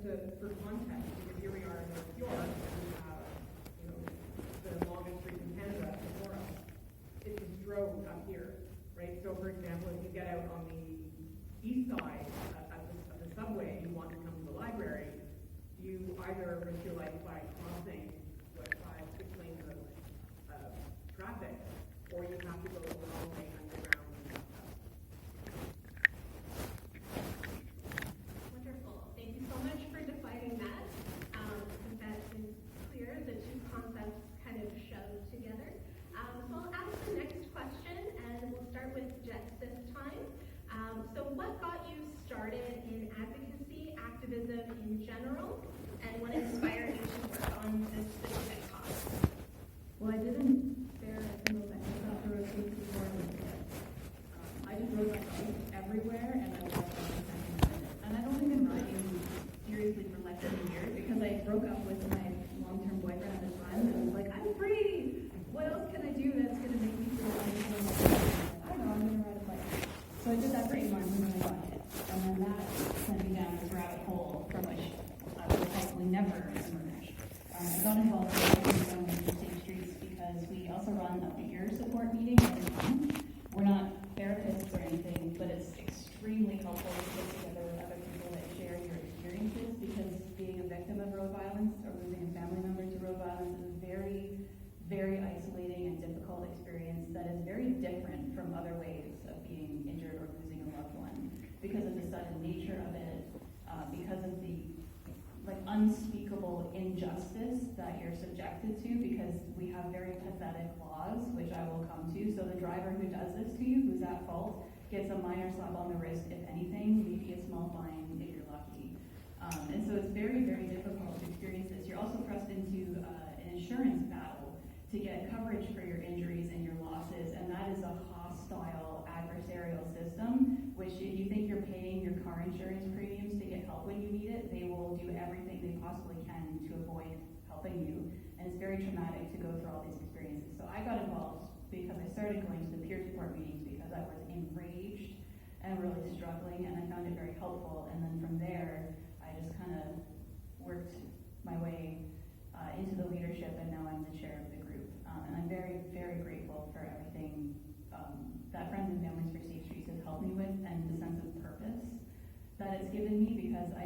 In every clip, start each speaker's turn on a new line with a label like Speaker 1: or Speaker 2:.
Speaker 1: for context, because here we are in North York, and we have, the longest street in Canada before us. It's just road up here, right? So, for example, if you get out on the east side at the subway, and you want to come to the library, you either risk your life by crossing 5-6 lanes of traffic, or you have to go the long way underground.
Speaker 2: Wonderful. Thank you so much for defining that. I think that is clear. The two concepts kind of show together. So I'll ask the next question, and we'll start with Jess this time. So what got you started in advocacy, activism in general, and what inspired you to work on this specific cause?
Speaker 3: Well, I didn't spare a single second about the road safety before I was a kid. I just rode my bike everywhere, and I walked on the second minute. And I'd only been riding seriously for less than a year because I broke up with my long-term boyfriend at the time, and I was like, I'm free! What else can I do that's going to make me feel like I don't know, I'm going to ride a bike. So I did that for 8 months, and then I got hit. And then that sent me down this rabbit hole from which I will probably never emerge. I got involved in Safe Streets because we also run a peer support meeting every month. We're not therapists or anything, but it's extremely helpful to get together with other people that share your experiences, because being a victim of road violence or losing a family member to road violence is a very, very isolating and difficult experience that is very different from other ways of being injured or losing a loved one, because of the sudden nature of it, because of the unspeakable injustice that you're subjected to, because we have very pathetic laws, which I will come to. So the driver who does this to you, who's at fault, gets a minor slap on the wrist, if anything, maybe a small fine if you're lucky. And so it's very, very difficult to experience this. You're also thrust into an insurance battle to get coverage for your injuries and your losses, and that is a hostile adversarial system, which if you think you're paying your car insurance premiums to get help when you need it, they will do everything they possibly can to avoid helping you. And it's very traumatic to go through all these experiences. So I got involved because I started going to the peer support meetings because I was enraged and really struggling, and I found it very helpful. And then from there, I just kind of worked my way into the leadership, and now I'm the chair of the group. And I'm very, very grateful for everything that Friends and Families for Safe Streets has helped me with, and the sense of purpose that it's given me, because I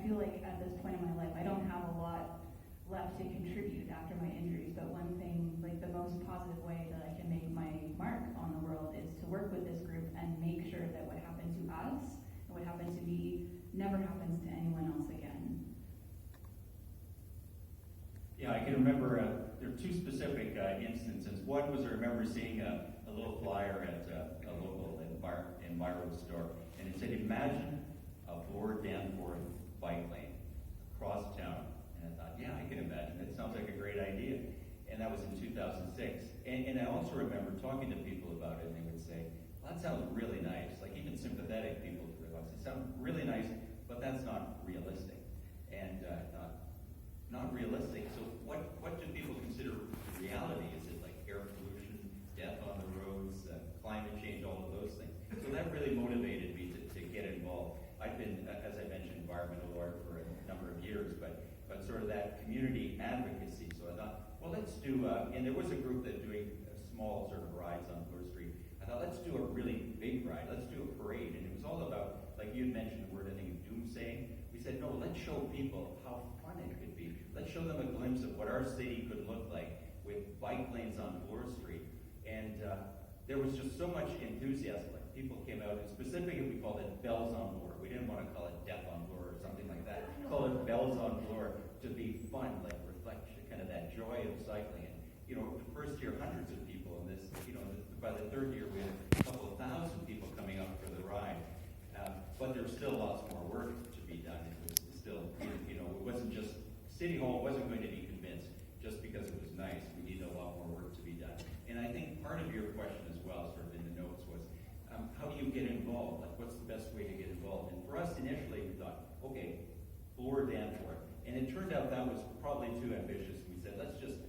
Speaker 3: feel like at this point in my life, I don't have a lot left to contribute after my injuries, but one thing, like the most positive way that I can make my mark on the world is to work with this group and make sure that what happened to us and what happened to me never happens to anyone else again.
Speaker 4: Yeah, I can remember there are two specific instances. One was I remember seeing a little flyer at a local enviro store, and it said, "Imagine a Bloor Danforth bike lane across town." And I thought, yeah, I can imagine. It sounds like a great idea. And that was in 2006. And I also remember talking to people about it, and they would say, well, that sounds really nice. Like even sympathetic people would realize it sounds really nice, but that's not realistic. And I thought, not realistic. So what do people consider reality? Is it like air pollution, death on the roads, climate change, all of those things? So that really motivated me to get involved. I've been, as I mentioned, environmental lawyer for a number of years, but sort of that community advocacy. So I thought, well, let's do, and there was a group that doing small sort of rides on Bloor Street. I thought, let's do a really big ride. Let's do a parade. And it was all about, like you had mentioned the word, I think, doomsaying. We said, no, let's show people how fun it could be. Let's show them a glimpse of what our city could look like with bike lanes on Bloor Street. And there was just so much enthusiasm. Like people came out, and specifically we called it Bells on Bloor. We didn't want to call it Death on Bloor or something like that. We called it Bells on Bloor to be fun, like reflect kind of that joy of cycling. And the first year, hundreds of people, and this, by the third year, we had a couple of thousand people coming up for the ride. But there's still lots more work to be done. It was still, it wasn't just, City Hall wasn't going to be convinced just because it was nice. We need a lot more work to be done. And I think part of your question as well, sort of in the notes, was how do you get involved? Like, what's the best way to get involved? And for us, initially, we thought, okay, Bloor Danforth. And it turned out that was probably too ambitious. We said, let's just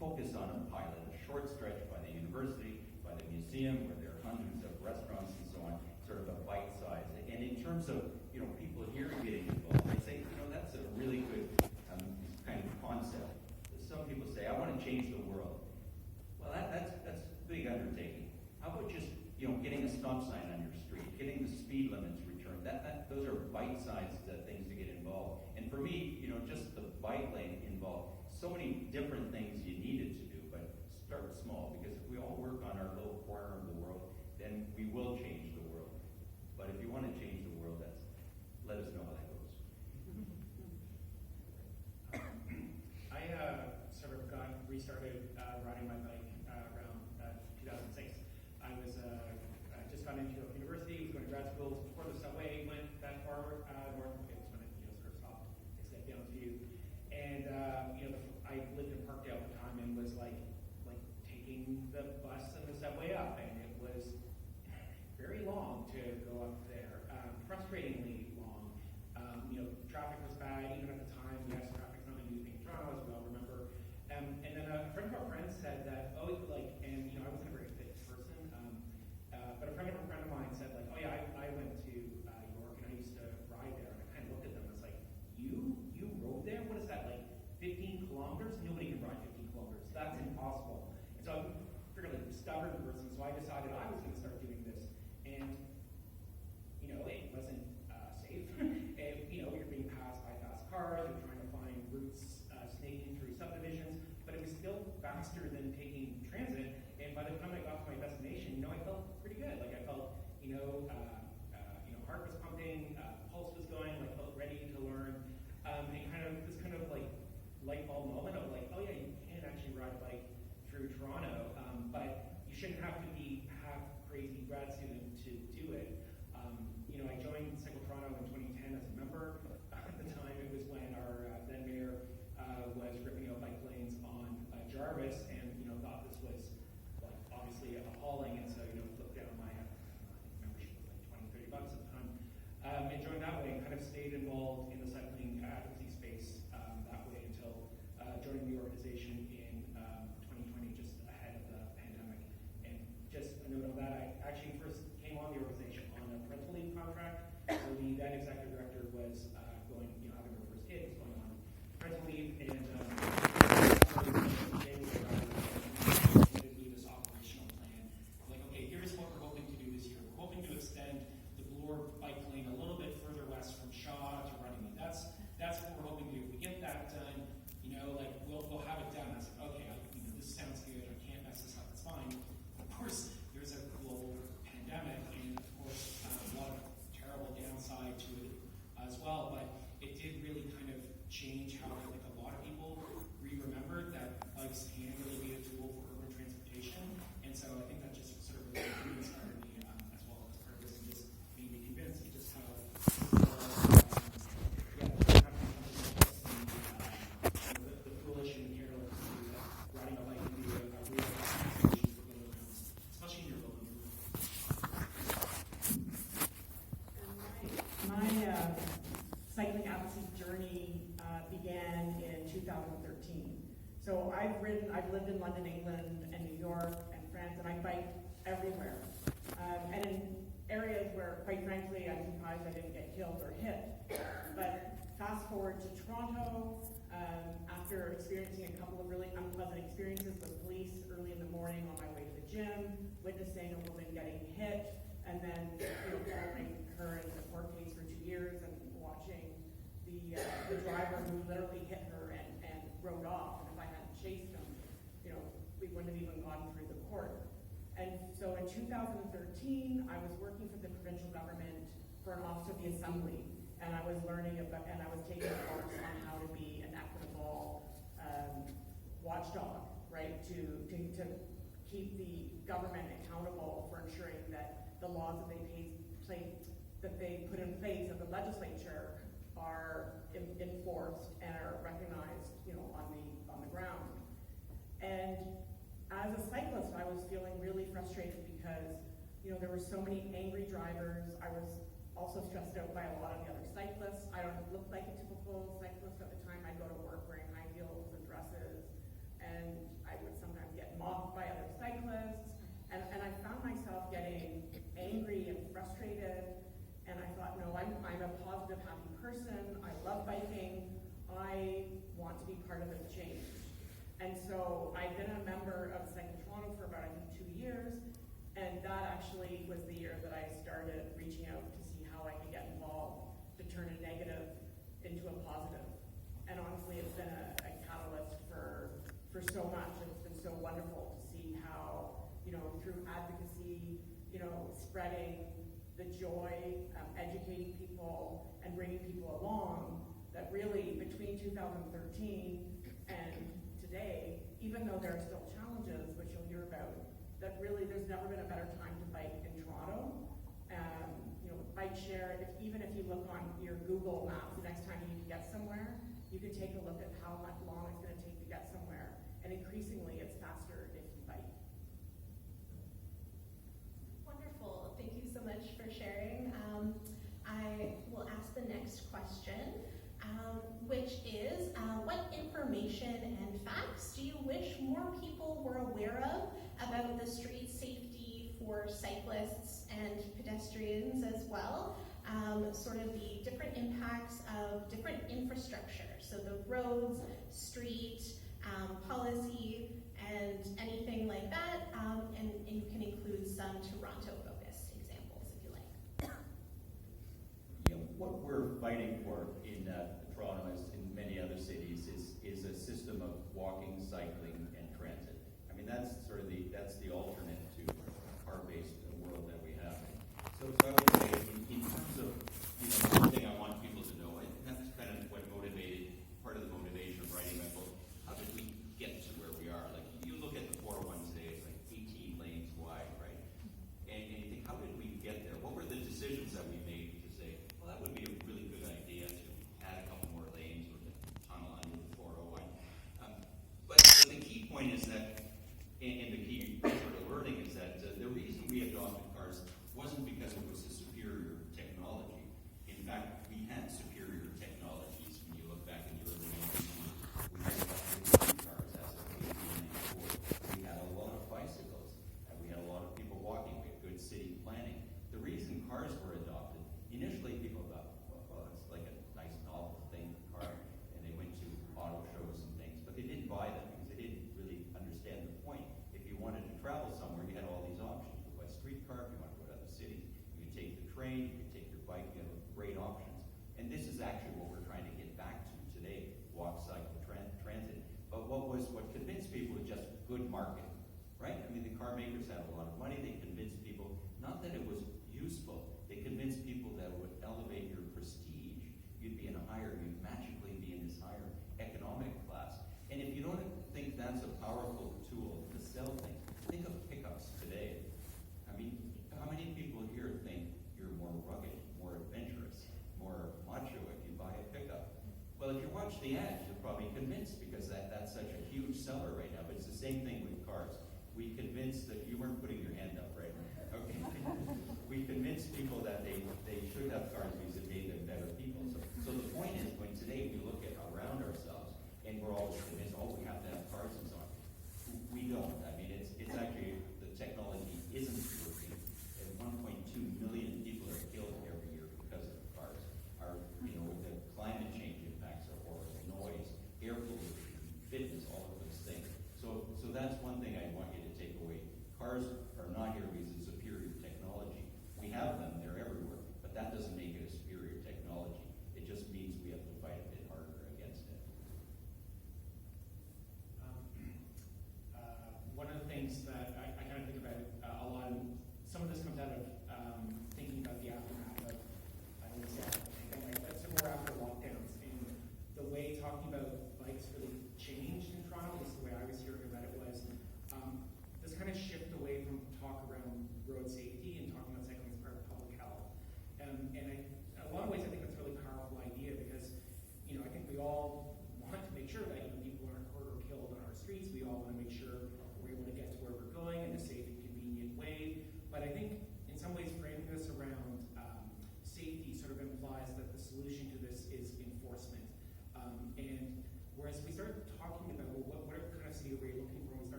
Speaker 4: focus on a pilot, a short stretch by the university, by the museum, where there are hundreds of restaurants and so on, sort of a bite size. And in terms of, people here getting involved, they say, those are bite-sized things to get involved. And for me, just the bike lane involved so many different things you needed to do, but start small, because if we all work on our little corner of the world, then we will change the world. But if you want to change the world, let us know how that goes.
Speaker 5: I sort of restarted riding my bike around 2006. I was just got into university, was going to grad school before the subway went that far north. It was when it sort of stopped. It stepped down to you. And I lived in Parkdale at the time and was like taking the bus and the subway up, and it was very long to go up there, frustratingly long. Traffic was bad even at the time. Yes, traffic's not a new thing in Toronto, as we all remember. And then a friend of our friends said that, I wasn't a very fit person, but a friend of mine said, like, oh yeah, I went to York and I used to ride there, and I kind of looked at them and was like, you rode there? What is that, like 15 kilometers? Nobody can ride 15 kilometers. That's impossible. And so I'm a fairly stubborn person, so I decided I was going to start doing this. And, it wasn't safe. And, you're being passed by fast cars, you're trying to find routes snaking through subdivisions, but it was still faster than taking transit. And by the time I got to my destination, I felt pretty good. Like I felt, heart was pumping, pulse was going, like felt ready to learn. And this kind of like light bulb moment of like, oh yeah, you can actually ride a bike through Toronto, but you shouldn't have to be half crazy grad student to do it. I joined Cycle Toronto in 2010 as a member. At the time, it was when our then mayor was ripping out bike lanes on Jarvis, and thought this was like obviously appalling, and so flipped down my membership was like $20-30 at the time, and joined that way, and kind of stayed involved in the cycling advocacy space that way until joining the organization in 2020, just ahead of the pandemic. And just a note on that, I actually first came on the organization on a parental leave contract. So the then executive director was going, having her first kid, was going on parental leave, and they gave me this operational plan. Like, okay, here's what we're hoping to do this year. We're hoping to extend the Bloor bike lane a little bit further west from Shaw to Runnymede. That's what we're hoping to do. If we get that done, we'll have it done. I was like, okay, this sounds good. I can't mess this up. It's fine. Of course, there's a global pandemic, and of course, a lot of terrible downside to it as well. But it did really kind of change how I think a lot of people remembered that bikes can really be a tool for urban transportation. And so I think that just sort of really inspired me as well as part of this, and just made me convinced of just how the foolish and careless riding a bike can be a real solution for getting around, especially in your local neighborhood.
Speaker 1: My cycling advocacy journey began in 2013. So I've lived in London, England, and New York, and France, and I biked everywhere. And in areas where, quite frankly, I'm surprised I didn't get killed or hit. But fast forward to Toronto, after experiencing a couple of really unpleasant experiences with police early in the morning on my way to the gym, witnessing a woman getting hit, and then following her in the court case for 2 years, and watching the driver who literally hit her and rode off. And if I hadn't chased him, we wouldn't have even gone through the court. And so in 2013, I was working for the provincial government for an office of the assembly, and I was learning about, and I was taking a course on how to be an equitable watchdog, right? To keep the government accountable for ensuring that the laws that they put in place at the legislature are enforced and are recognized, on the ground. And as a cyclist, I was feeling really frustrated because, there were so many angry drivers. I was also stressed out by a lot of the other cyclists. I don't look like a typical cyclist at the time. I'd go to work wearing high heels and dresses, and I would sometimes get mocked by other cyclists. And I found myself getting angry and frustrated. And I thought, no, I'm a positive, happy person. I love biking. I want to be part of this change. And so I've been a member of Cycle Toronto for about, 2 years. And that actually was the year that I started reaching out to see how I could get involved. turn a negative into a positive. And honestly, it's been a catalyst for so much. It's been so wonderful to see how, through advocacy, spreading the joy, educating people, and bringing people along, that really between 2013 and today, even though there are still challenges, which you'll hear about, that really there's never been a better time to bike in Toronto. Bike share, even if you look on your Google Maps, the next time you need to get somewhere, you can take a look at how much long it's going to take to get somewhere. And increasingly, it's faster if you bike.
Speaker 2: Wonderful. Thank you so much for sharing. I will ask the next question, which is, what information and facts do you wish more people were aware of about the street safety for cyclists and pedestrians as well? Sort of the different impacts of different infrastructure, so the roads, street, policy, and anything like that, and you can include some Toronto-focused examples if you like.
Speaker 4: What we're fighting for in Toronto, as in many other cities, is a system of walking, cycling, and transit. I mean, that's the alternate to car-based world that we have. So I would say, in terms of one thing I want people to know, and that's kind of what motivated, part of the motivation of writing my book. How did we get to where we are? Like, you look at the 401 today, it's like 18 lanes wide, right? And you think, how did we get there? What were the decisions that we made to say, well, that would be a really good idea to add a couple more lanes or to tunnel under the 401. But the key point is that, and the key sort of learning is that the reason we adopted cars wasn't because it was a superior technology. In fact, we had superior technologies. When you look back in the early 1990s, we had electric cars as of 1894. We had a lot of bicycles, and we had a lot of people walking. We had good city planning. The reason cars were adopted, initially people thought, well, it's like a nice novel thing, car, and they went to auto shows and things, but they didn't buy them because they didn't really understand the point. If you wanted to travel somewhere, you had all these options. You could buy a streetcar, if you wanted to go to other cities, you could take the train, you could take your bike, you have great options. And this is actually what we're trying to get back to today, walk, cycle, transit. But what convinced people was just good marketing, right? I mean, the car makers had a lot of money. They convinced people, not that it was useful, they convinced people that it would elevate your prestige. You'd magically be in this higher economic class. And if you don't think that's a powerful tool to sell things, think of pickups today. I mean, how many people here think you're more rugged, more adventurous, more macho if you buy a pickup? Well, if you watch the ads, you're probably convinced because that's such a huge seller right now. But it's the same thing with cars. We convinced that you weren't putting your hand up, right? Okay. We convinced people that they should have cars because it made them better people. So the point is, when today we look at around ourselves and we're always convinced, oh, we have to have cars and so on. We don't. I mean, it's actually, the technology isn't working. And 1.2 million people are killed every year because of cars. The climate change impacts are horrible. Noise, air pollution, fitness, all of those things. So that's one thing I want you to take away. Cars are not here because it's superior technology. We have them, they're everywhere.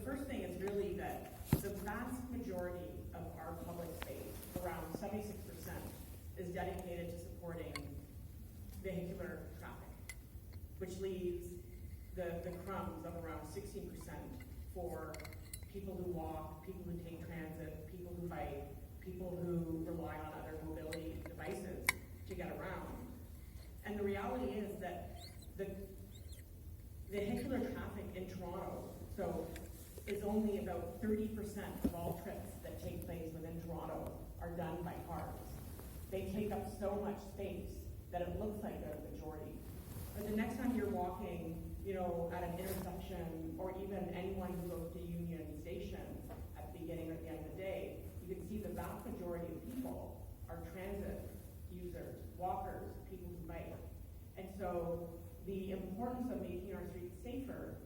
Speaker 1: first thing is really that the vast majority of our public space, around 76%, is dedicated to supporting vehicular traffic, which leaves the crumbs of around 16% for people who walk, people who take transit, people who bike, people who rely on other mobility devices to get around. And the reality is that the vehicular traffic in Toronto, so is only about 30% of all trips that take place within Toronto are done by cars. They take up so much space that it looks like they're the majority. But the next time you're walking, at an intersection, or even anyone who goes to Union Station at the beginning or at the end of the day, you can see the vast majority of people are transit users, walkers, people who bike. And so the importance of making our streets safer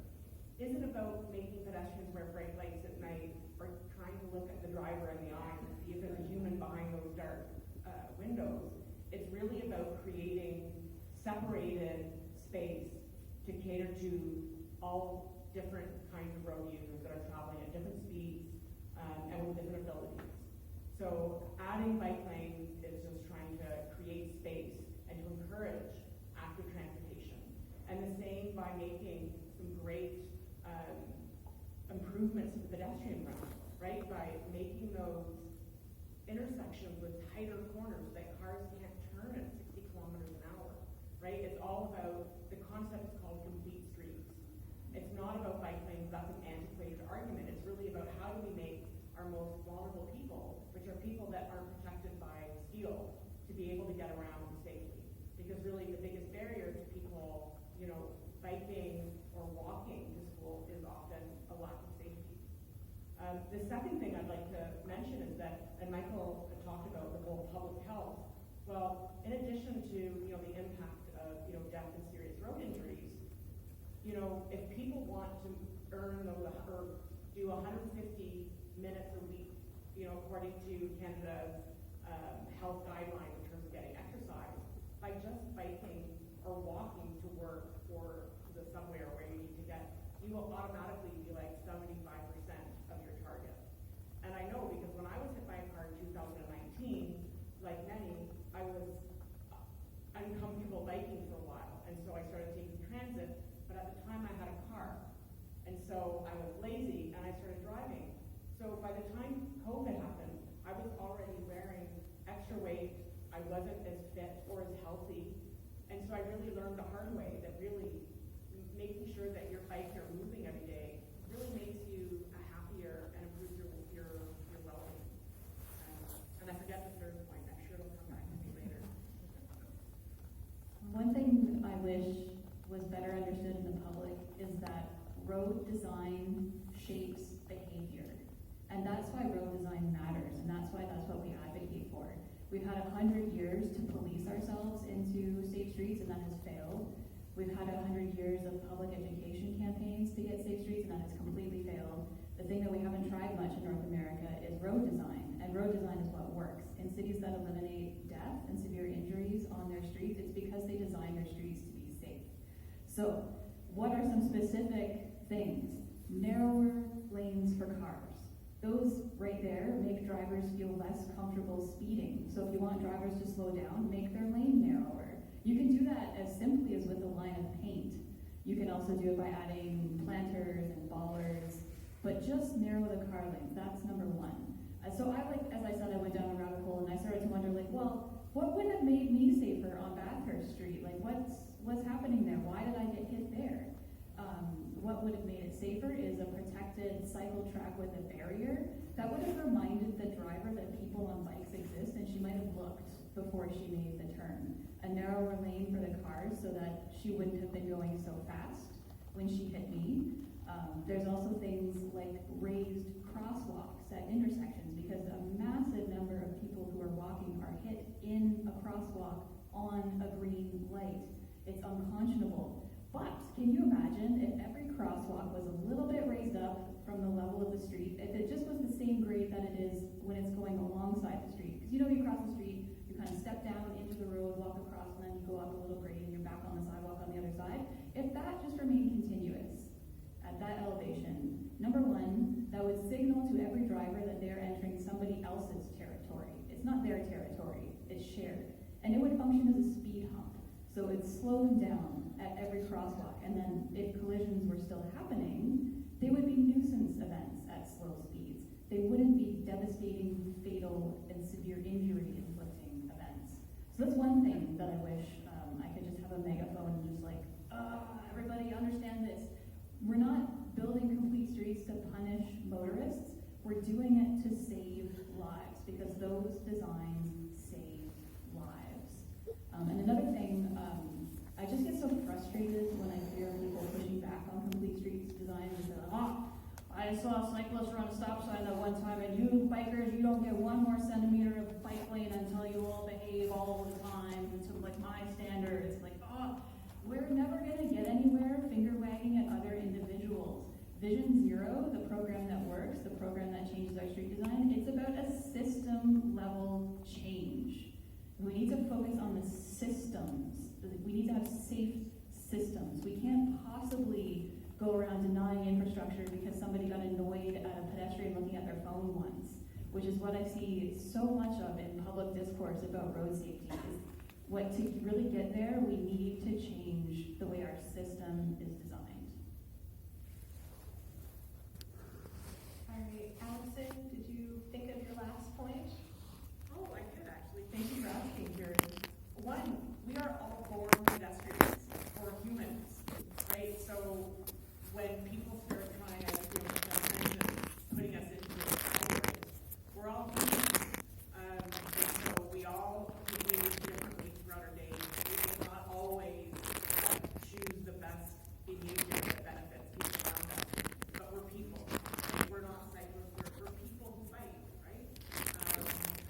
Speaker 1: isn't about making pedestrians wear bright lights at night or trying to look at the driver in the eye and see if there's a human behind those dark windows. It's really about creating separated space to cater to all different kinds of road users that are traveling at different speeds and with different abilities. So adding bike lanes is just trying to create space and to encourage active transportation. And the same by making some great improvements to the pedestrian route, right? By making those intersections with tighter corners that cars can't turn at 60 kilometers an hour, right? It's all about, the concept is called complete streets. It's not about bike lanes, that's an antiquated argument. It's really about how do we make our most vulnerable people, which are people that aren't protected by steel, to be able to get around safely. Because really the biggest barrier to people, biking or walking to school is often a lack of safety. The second thing I'd like to mention is that, and Michael talked about the whole public health. Well, in addition to the impact of death and serious road injuries, if people want to earn or do 150 minutes a week, according to Canada's health guidelines in terms of getting exercise, by just biking or walking to work or to the subway or where you need to get, you will automatically be like 75% of your target. And I know because when I was hit by a car in 2019, like many, I was uncomfortable biking for a while. And so I started taking transit, but at the time I had a car. And so I was lazy and I started driving. So by the time COVID happened, I was already wearing extra weight. I wasn't as fit or as healthy. And so I really learned the hard way that really making sure that your bike you're moving every day really makes you a happier and improves your well-being. And I forget the third point. I'm sure it'll come back to me later.
Speaker 3: One thing I wish was better understood in the public is that road design shapes behavior. And that's why road design matters, and that's what we advocate for. We've had 100 years to police ourselves into safe streets, and that has failed. We've had 100 years of public education campaigns to get safe streets, and that has completely failed. The thing that we haven't tried much in North America is road design, and road design is what works. In cities that eliminate death and severe injuries on their streets, it's because they design their streets to be safe. So, what are some specific things? Narrower lanes for cars. Those right there make drivers feel less comfortable speeding. So if you want drivers to slow down, make their lane narrower. You can do that as simply as with a line of paint. You can also do it by adding planters and bollards, but just narrow the car lanes. That's number one. So as I said, I went down a rabbit hole and I started to wonder, what would have made me safer on Bathurst Street? What's happening there? Why did I get hit there? What would have made it safer is a protected cycle track with a barrier that would have reminded the driver that people on bikes exist, and she might have looked before she made the turn. A narrower lane for the cars so that she wouldn't have been going so fast when she hit me. There's also things like raised crosswalks at intersections, because a massive number of people who are walking are hit in a crosswalk on a green light. It's unconscionable. But can you imagine if every crosswalk was a little bit raised up from the level of the street, if it just was the same grade that it is when it's going alongside the street? Because you cross the street, you kind of step down into the road, walk across, and then you go up a little grade and you're back on the sidewalk on the other side. If that just remained continuous at that elevation, Number one, that would signal to every driver that they're entering somebody else's territory. It's not their territory, it's shared. And it would function as a speed hump. So it would slow them down at every crosswalk. And then if collisions were still happening, they would be nuisance events at slow speeds. They wouldn't be devastating, fatal, and severe injury inflicting events. So that's one thing that I wish I could just have a megaphone and just like, everybody understand this. We're not building complete streets to punish motorists. We're doing it to save lives because those designs save lives. And another thing, I just get so frustrated when I hear people pushing back on complete streets designs and saying, I saw a cyclist run a stop sign that one time, and you bikers, you don't get one more centimeter of bike lane until you all behave all the time to like my standards. Like, we're never gonna get anywhere finger wagging at other individuals. Vision Zero, the program that works, the program that changes our street design, it's about a system level change. We need to focus on the systems. We need to have safe systems. We can't possibly go around denying infrastructure because somebody got annoyed at a pedestrian looking at their phone once, which is what I see so much of in public discourse about road safety. To really get there, we need to change the way our system is designed.
Speaker 2: All right, Allison, did you think of your last point?
Speaker 1: Oh, I did actually. Thank you for asking, Jared. One, we are all born pedestrians or humans, right? So when people start trying to putting us into a category, we're all humans. And so we all behave differently throughout our day. We will not always choose the best behavior that benefits people around us. But we're people. We're not cyclists. We're people who bike, right?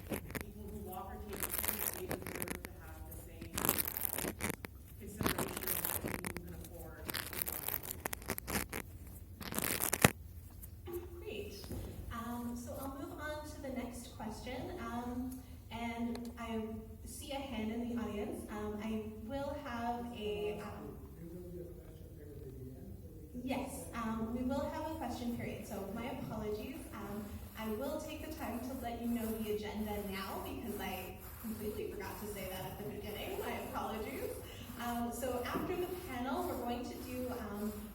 Speaker 1: People who walk or take the street, they deserve to have the same consideration as people who can afford.
Speaker 2: Great. So I'll move on to the next question. And I see a hand in the audience. I will have a... yes, we will have a question period. So my apologies. I will take the time to let you know the agenda now because I completely forgot to say that at the beginning. My apologies. So after the panel, we're going to do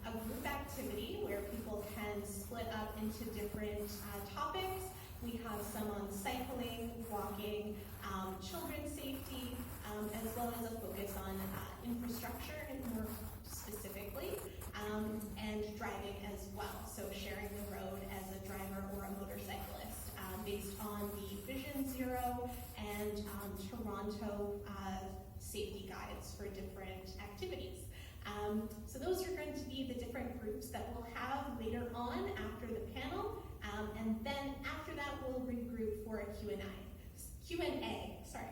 Speaker 2: a group activity where people can split up into different topics. We have some on cycling, walking, children's safety, as well as a focus on infrastructure and more specifically, and driving as well. So sharing the road as a driver or a motorcyclist based on the Vision Zero and Toronto safety guides for different activities. So those are going to be the different groups that we'll have later on after the panel, and then after that we'll regroup for a Q&A, sorry.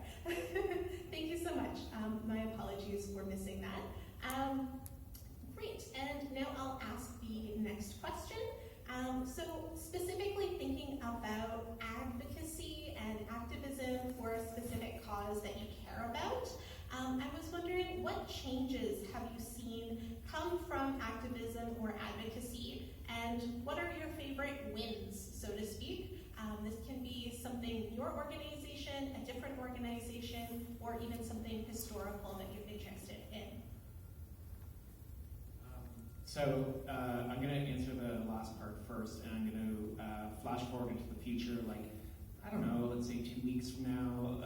Speaker 2: Thank you so much. My apologies for missing that. Great, and now I'll ask the next question. So specifically thinking about advocacy and activism for a specific cause that you care about, I was wondering what changes have you seen come from activism or advocacy, and what are your favorite wins, so to speak? This can be something your organization, a different organization, or even something historical that you're interested in.
Speaker 5: I'm going to answer the last part first, and I'm going to flash forward into the future, like, I don't know, let's say 2 weeks from now,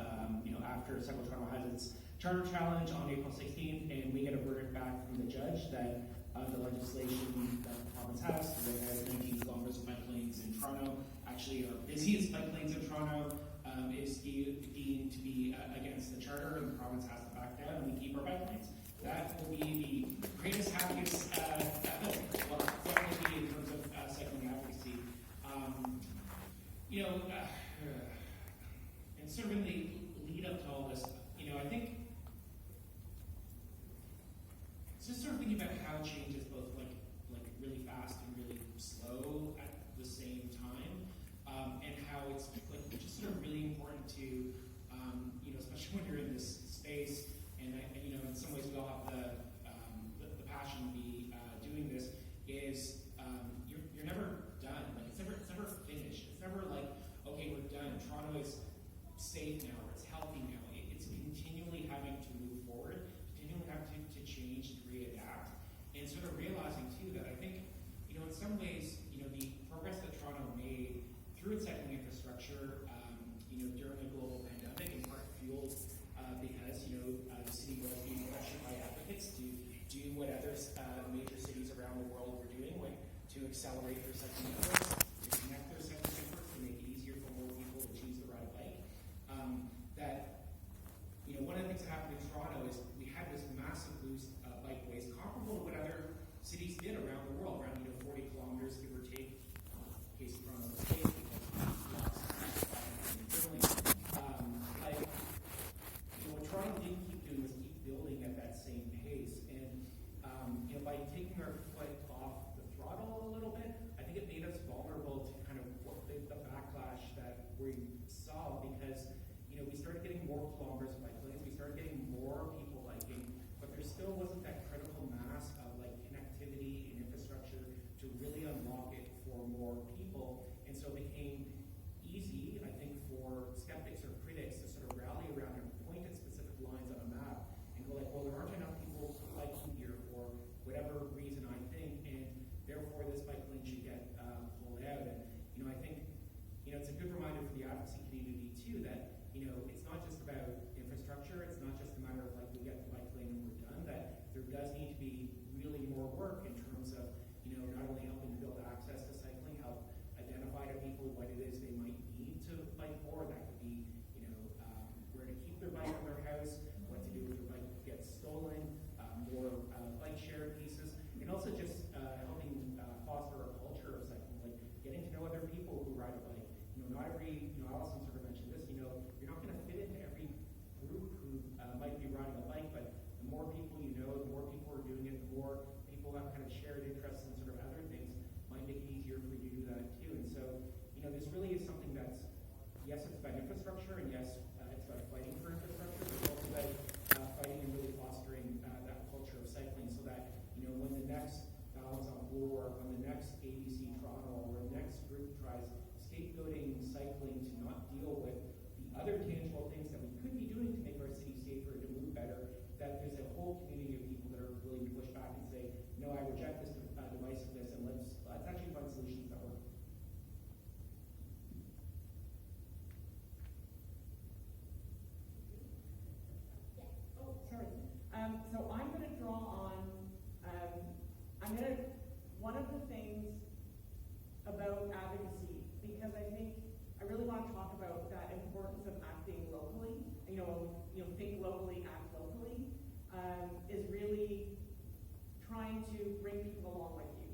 Speaker 5: after Cycle Toronto has its charter challenge on April 16th, and we get a verdict back from the judge that the legislation that the province has, that has 19 kilometers of bike lanes in Toronto, actually our busiest bike lanes in Toronto, is deemed to be against the charter, and the province has to back down, and we keep our bike lanes. That will be the greatest, happiest, well, definitely in terms of cycling advocacy. And sort of in the lead up to all this, I think it's just sort of thinking about how change is both like really fast and really slow at the same time, and how it's like just sort of really important to, especially when you're in this space, and in some ways we all have the passion to be doing this, is you're never is safe now, or it's healthy now. It's continually having to move forward, continually having to change, to readapt, and sort of realizing too that I think, in some ways, the progress that Toronto made through its cycling infrastructure, during the global pandemic, in part fueled because, the city was being pressured by advocates to do what other major cities around the world were doing, like to accelerate their cycling networks, to connect their cycling networks, to make it easier for more people to choose to ride a bike. One of the things that happened in Toronto is we had this massive boost of bikeways, comparable to what other cities did around the world, around 40 kilometers, give or take, in case of Toronto State, what Toronto didn't keep doing was keep building at that same pace. And by taking our foot off the throttle a little bit, I think it made us vulnerable to kind of the backlash that we saw, because we started getting more kilometers of bike lanes, we started getting more people biking, but there still wasn't that critical mass of connectivity and infrastructure to really unlock it for more people. And so it became easy, I think, for skeptics or critics to sort of rally around and point at specific lines on a map and go well, there aren't enough people biking here for whatever reason, I think, and therefore this bike lane should get pulled out. And I think it's a good reminder for the advocacy community too that it's not just about infrastructure, it's not just a matter of we get the bike lane and we're done, that there does need to be really more work in terms of not only helping to build access to cycling, help identify to people what it is they might need to bike more. That could be where to keep their bike in their house, what to do if their bike gets stolen, more bike share pieces, and also just helping foster a culture of cycling, getting to know other people who ride a bike. Not every, Allison sort of mentioned this, you're not going to fit into every group who might be riding a bike, but the more people you know, the more people are doing it, the more people have kind of shared interests in sort of other things, might make it easier for you to do that too. And so, this really is something that's, yes, it's about infrastructure, and yes, it's about fighting for infrastructure, but it's also about fighting and really fostering that culture of cycling so that, when the next Balance on Bloor, when the next ABC Toronto, or the next group tries scapegoating cycling to not deal with the other tangible things that we could be doing to make our city safer, to move better, that there's a whole community of people that are willing to push back and say, no, I reject this divisiveness, and let's actually find solutions that work.
Speaker 1: Oh, sorry. So I'm going to draw on, one of the things about advocacy, because I think I really want to talk about that importance of acting locally, think locally, act locally, is really trying to bring people along with you.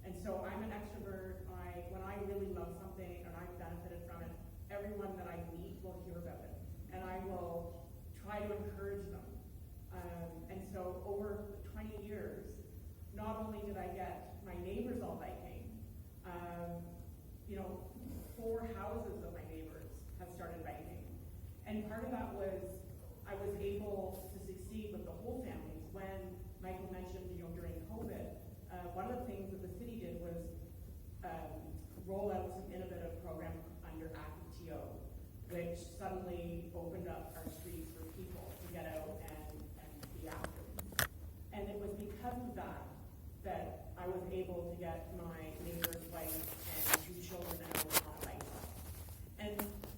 Speaker 1: And so I'm an extrovert. When I really love something and I've benefited from it, everyone that I meet will hear about it. And I will try to encourage them. And so over 20 years, not only did I get my neighbors all biking, 4 houses of my neighbors have started biking. And part of that was I was able to succeed with the whole families. When Michael mentioned, during COVID, one of the things that the city did was roll out some innovative program under Active TO, which suddenly opened up our streets for people to get out and be active. And it was because of that I was able to get my neighbor's wife and 2 children out on a bike. And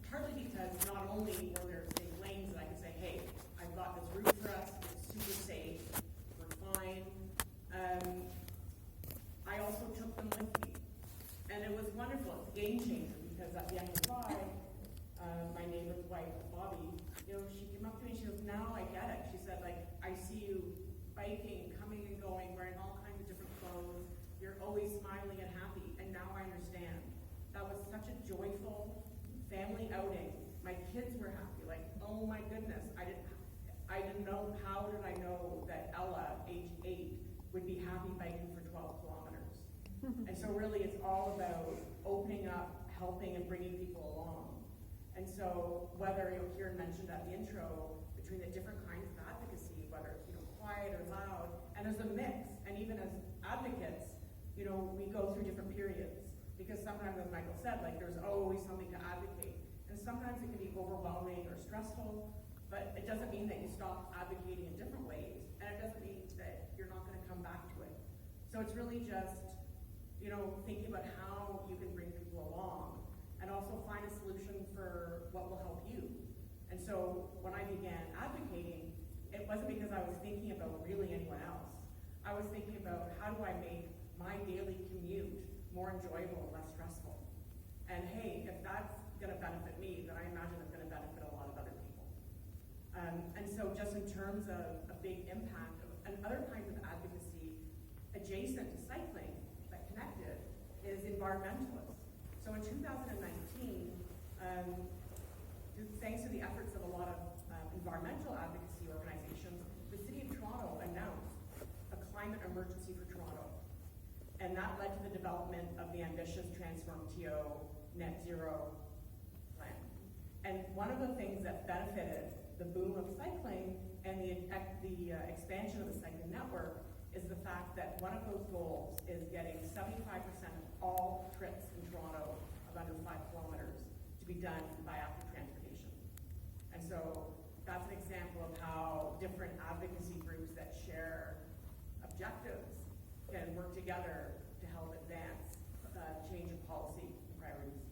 Speaker 1: partly because not only were there safe lanes that I could say, hey, I've got this route for us, it's super safe, we're fine. I also took them with me. And it was wonderful. It's a game changer, because at the end of the ride, my neighbor's wife, Bobby, she came up to me and she goes, now I get it. She said, I see you biking, coming and going, wearing all kinds of different clothes. You're always smiling and happy, and now I understand. That was such a joyful family outing. My kids were happy, oh my goodness, I didn't know, how did I know that Ella, age 8, would be happy biking for 12 kilometers? And so really it's all about opening up, helping, and bringing people along. And so whether you'll hear mentioned at the intro, between the different kinds of advocacy, whether it's quiet or loud, and there's a mix, and even as advocates, we go through different periods, because sometimes, as Michael said, there's always something to advocate, and sometimes it can
Speaker 6: stressful, but it doesn't mean that you stop advocating in different ways, and it doesn't mean that you're not gonna come back to it. So it's really just, thinking about how you can bring people along, and also find a solution for what will help you. And so when I began advocating, it wasn't because I was thinking about really anyone else. I was thinking about how do I make my daily commute more enjoyable and less stressful. And hey, if that's gonna benefit me, then I imagine it's gonna benefit a lot of other people. And so just in terms of a big impact and other kinds of advocacy adjacent to cycling that connected is environmentalists. So in 2019, thanks to the efforts of a lot of environmental advocacy organizations, the City of Toronto announced a climate emergency for Toronto. And that led to the development of the ambitious Transform TO Net Zero plan. And one of the things that benefited the boom of cycling and the expansion of the cycling network is the fact that one of those goals is getting 75% of all trips in Toronto of under 5 kilometers to be done by active transportation. And so that's an example of how different advocacy groups that share objectives can work together to help advance change in policy and priorities.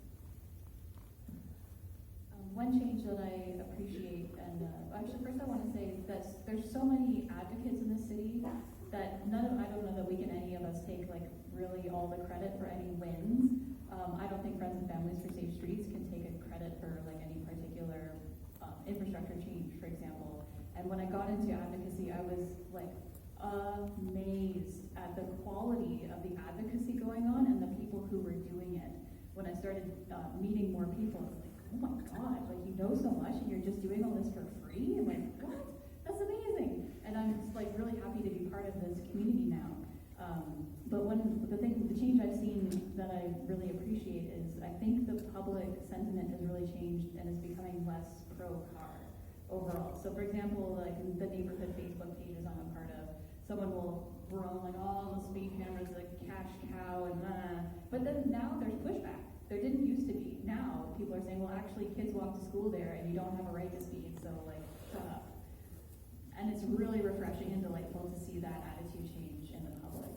Speaker 3: One change that I appreciate, and actually first I want to say that there's so many advocates in the city that I don't know that we can, any of us, take like really all the credit for any wins. I don't think Friends and Families for Safe Streets can take a credit for like any particular infrastructure change, for example. And when I got into advocacy, I was like amazed at the quality of the advocacy going on and the people who were doing it. When I started meeting more people, I was like, oh my God, like you know so much and you're just doing all this for free? I'm like, what? That's amazing. And I'm just like really happy to be part of this community now. But the change I've seen that I really appreciate is I think the public sentiment has really changed and is becoming less pro-car overall. So for example, like the neighborhood Facebook pages I'm a part of, someone will groan like, oh, the speed camera's a cash cow and but then now there's pushback. There didn't used to be. Now people are saying, well, actually kids walk to school there and you don't have a right to speed, so like, shut up. And it's really refreshing and delightful to see that attitude change in the public.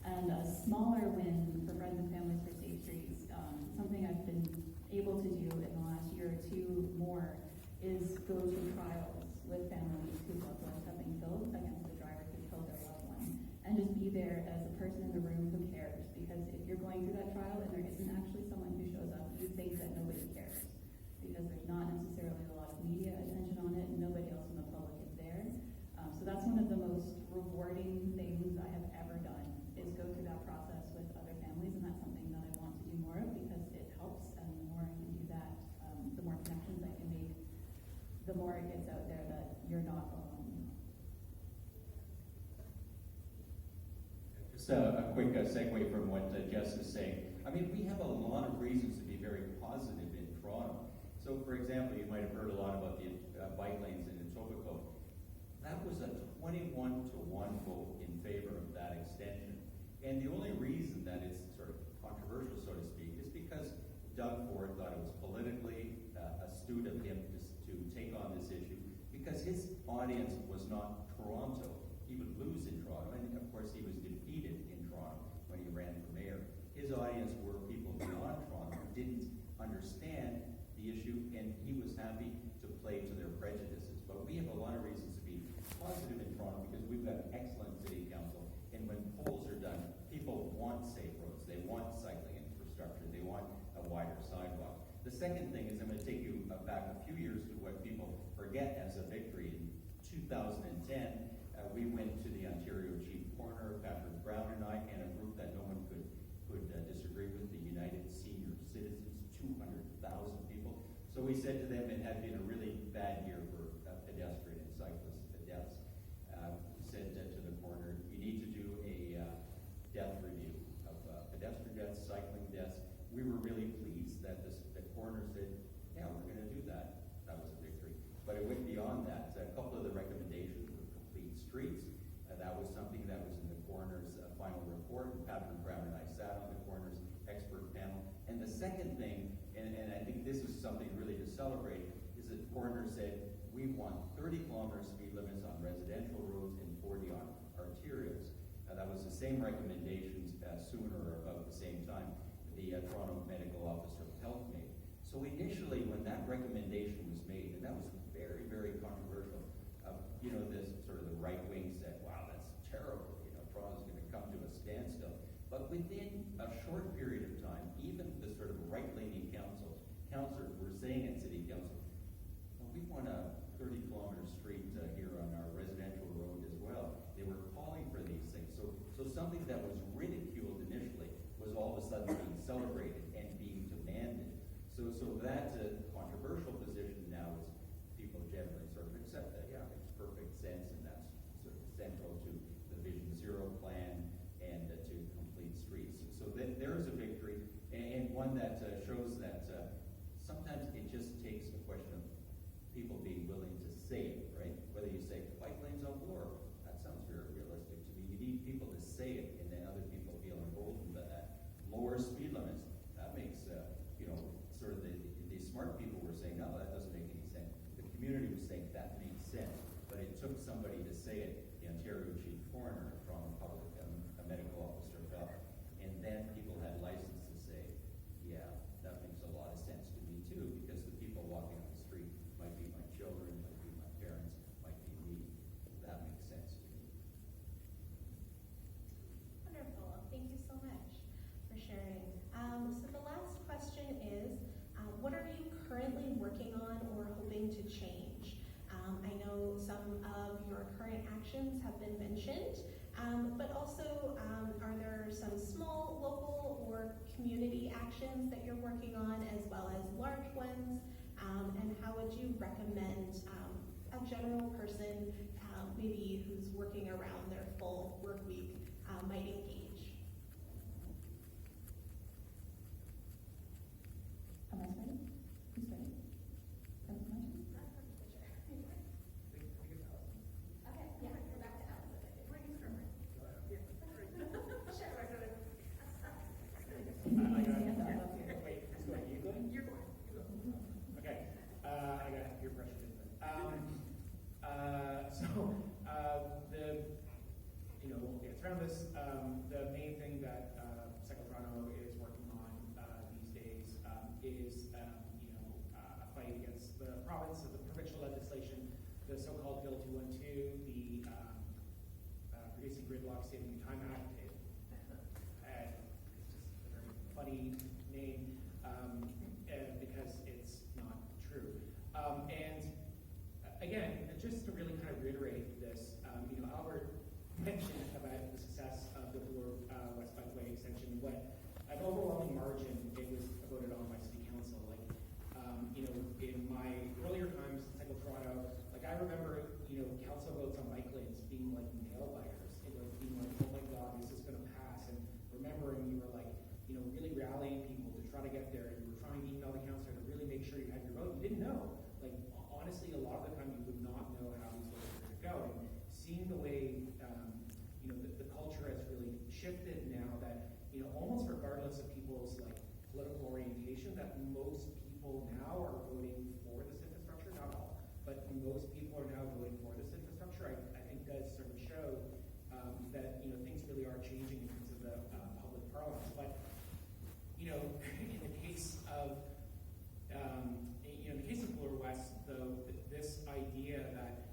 Speaker 3: And a smaller win for Friends and Families for Safe Streets, something I've been able to do in the last year or two more, is go to trials with families whose loved ones have been killed against the driver who killed their loved one. And just be there as a person in the room who cares. Because if you're going through that trial and there isn't actually someone who shows up, you think that nobody cares. Because there's not necessarily a lot of media attention on it and nobody else in the public is there. So that's one of the most rewarding things I have ever done, is go through that process with other families, and that's something that I want to do more of because it helps, and the more I can do that, the more connections I can make, the more it gets out there that you're not alone.
Speaker 4: Just a quick segue from what Jess is saying. I mean, we have a lot of reasons to be very positive in Toronto. So, for example, you might have heard a lot about the bike lanes in Etobicoke. That was a 21-1 vote in favor of that extension. And the only reason that it's sort of controversial, so to speak, is because Doug Ford thought it was politically astute of him to take on this issue, because his audience was not Toronto. He would lose in Toronto, and of course he was defeated in Toronto when he ran for mayor. His audience were people beyond Toronto who didn't understand the issue, and he was happy to play to their prejudices. But we have a lot of reasons to be positive in Toronto because we've got an excellent city council, and when polls are done, people want safe roads, they want cycling infrastructure, they want a wider sidewalk. The second thing is I'm going to take you back a few years to what people forget as a victory. In 2010, we went to the Ontario Chief Coroner, Patrick Brown and I, and a group that no one could disagree with, the United Senior Citizens, 200,000 people. So we said to them it had been a really bad year for pedestrian and cyclist deaths. We said to the coroner, you need to do a death review of pedestrian deaths, cycling deaths. We were really pleased that the coroner said, yeah, we're going to do that. That was a victory. But it went beyond that. A couple of the recommendations were complete streets. That was something that was in the coroner's final report, and Patrick Brown and I sat on the coroner's expert panel. And the second thing, and I think this is something really to celebrate, is that coroner said, we want 30 kilometer speed limits on residential roads and 40 on arterials. That was the same recommendations sooner or about the same time the Toronto Medical Officer of Health made. So initially, when that recommendation was made, and that was very, very controversial, this sort of the right wing said, wow, that's terrible, Toronto's going to come to a standstill. But within a short period of time, even the sort of right-leaning councillors were saying at City Council, well, we want a 30-kilometer street here on our residential road as well. They were calling for these things. So something that was ridiculed initially was all of a sudden being celebrated and being demanded. So that controversial position now is people generally sort of accept that, yeah, it makes perfect sense, and that's sort of central to the Vision Zero plan and to complete streets. So there is a victory, and one that shows that sometimes it just takes a question of people being willing to say it, right? Whether you say bike lanes on Bloor, that sounds very realistic to me. You need people to say it, and then other people feel emboldened by that. Lower speed limits, that makes sort of the smart people were saying, no, that doesn't make any sense. The community was saying that makes sense, but it took somebody to say it. The Ontario Chief Coroner from a medical officer of health, and then people had license to say, yeah, that makes a lot of sense to me too, because the people walking on the street might be my children, might be my parents, might be me. That makes sense to me.
Speaker 2: Wonderful. Thank you so much for sharing. So the last question is, what are you currently working on or hoping to change? I know some of your current actions have been mentioned, but also are there some small, local, or community actions that you're working on, as well as large ones? And how would you recommend a general person, maybe who's working around their full work week, might engage?
Speaker 3: Am I ready? Who's ready?
Speaker 5: Around this, the main thing that Cycle Toronto is working on these days is a fight against the province of the provincial legislation, the so-called Bill 212, the Reducing Gridlock Saving You Time Act. It's just a very funny name because it's not true. And again, just to really kind of reiterate this, Albert mentioned about the success of the Bloor West Bikeway extension. What an overwhelming margin it was voted on by City Council. In my earlier times in Cycle Toronto, I remember, council votes on bike lanes being like nail biters. It was being like, oh my God, this is going to pass. And remembering you were really rallying people to try to get there. You were trying to email the councillor to really make sure you had your vote. You didn't know. Honestly, a lot of the time you would not know how these votes were going to go. And seeing the way the culture has really shifted now, that almost regardless of people's political orientation, that most people now are voting for this infrastructure. Not all, but most people are now voting for this infrastructure. I think does sort of show that things really are changing in terms of the public parlance. But in the case of Bloor West, though, this idea that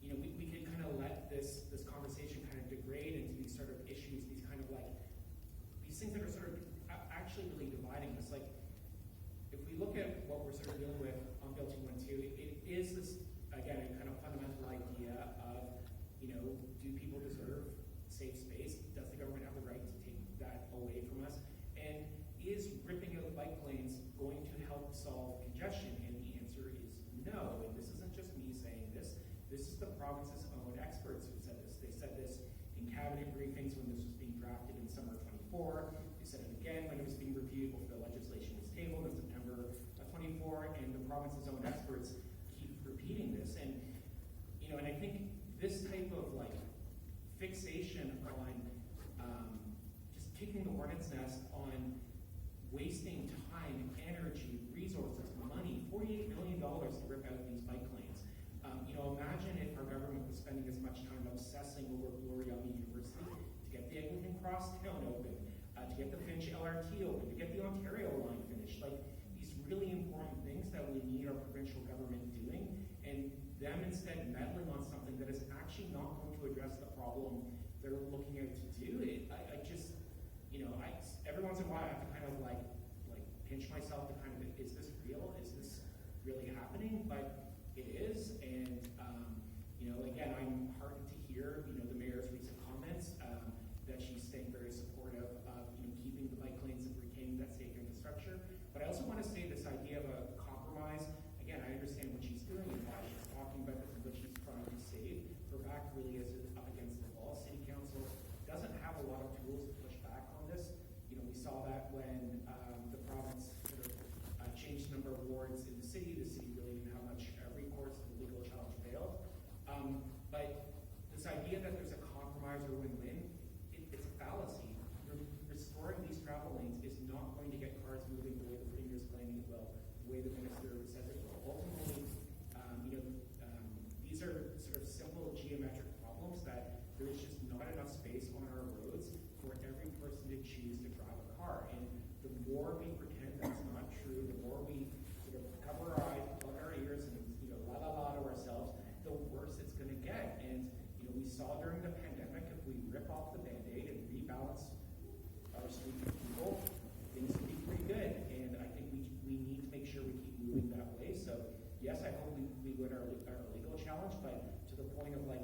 Speaker 5: we could kind of let this conversation kind of degrade into these sort of issues, these kind of these things that are sort of actually really dividing us. If we look at what we're sort of dealing with on Bill 212, it is this, again, a kind of fundamental idea of, do people deserve safe space? Does the government have the right to take that away from us? And is ripping out bike lanes going to help solve congestion? And the answer is no. And this isn't just me saying this. This is the province's own experts who said this. They said this in cabinet briefings when this was being drafted in summer of 24. They said it again when it was being reviewed before the legislation was tabled in September of 24. And the province's own experts keep repeating this. And and I think this type of fixation on just kicking the hornet's nest on wasting time, energy, resources, money rip out these bike lanes. Imagine if our government was spending as much time obsessing over Gloria University to get the Eglinton Crosstown open, to get the Finch LRT open, to get the Ontario line finished. Like, these really important things that we need our provincial government doing, and them instead meddling on something that is actually not going to address the problem they're looking out to do. I just, every once in a while I have to kind of like pinch myself to kind of, is this real? Is this really happening? But it is, and again, I'm heartened to hear, the mayor's recent comments, that she's staying very supportive of, keeping the bike lanes and retaining that safe infrastructure. But I also want to say this idea of a compromise, again, I understand what she's doing and why she's talking about this and what she's trying to save. Her back really is up against the wall. City Council doesn't have a lot of tools to push back on this. We saw that when the province sort of changed the number of wards in the city really didn't have much recourse to the legal challenge failed. But this idea that there's a compromise or win-win, it's a fallacy. Restoring these travel lanes is not going to get cars moving the way the Premier's claiming it will, the way the Minister says it will. Ultimately, these are sort of simple geometric problems that there is just not enough space on our roads for every person to choose to drive a car. And the more we pretend that's not true, the more we sort of cover our eyes, plug our ears, and la la la to ourselves, the worse it's going to get. And we saw during the pandemic, if we rip off the Band-Aid and rebalance our street people, things can be pretty good. And I think we need to make sure we keep moving that way. So yes, I hope we win our legal challenge, but to the point of like,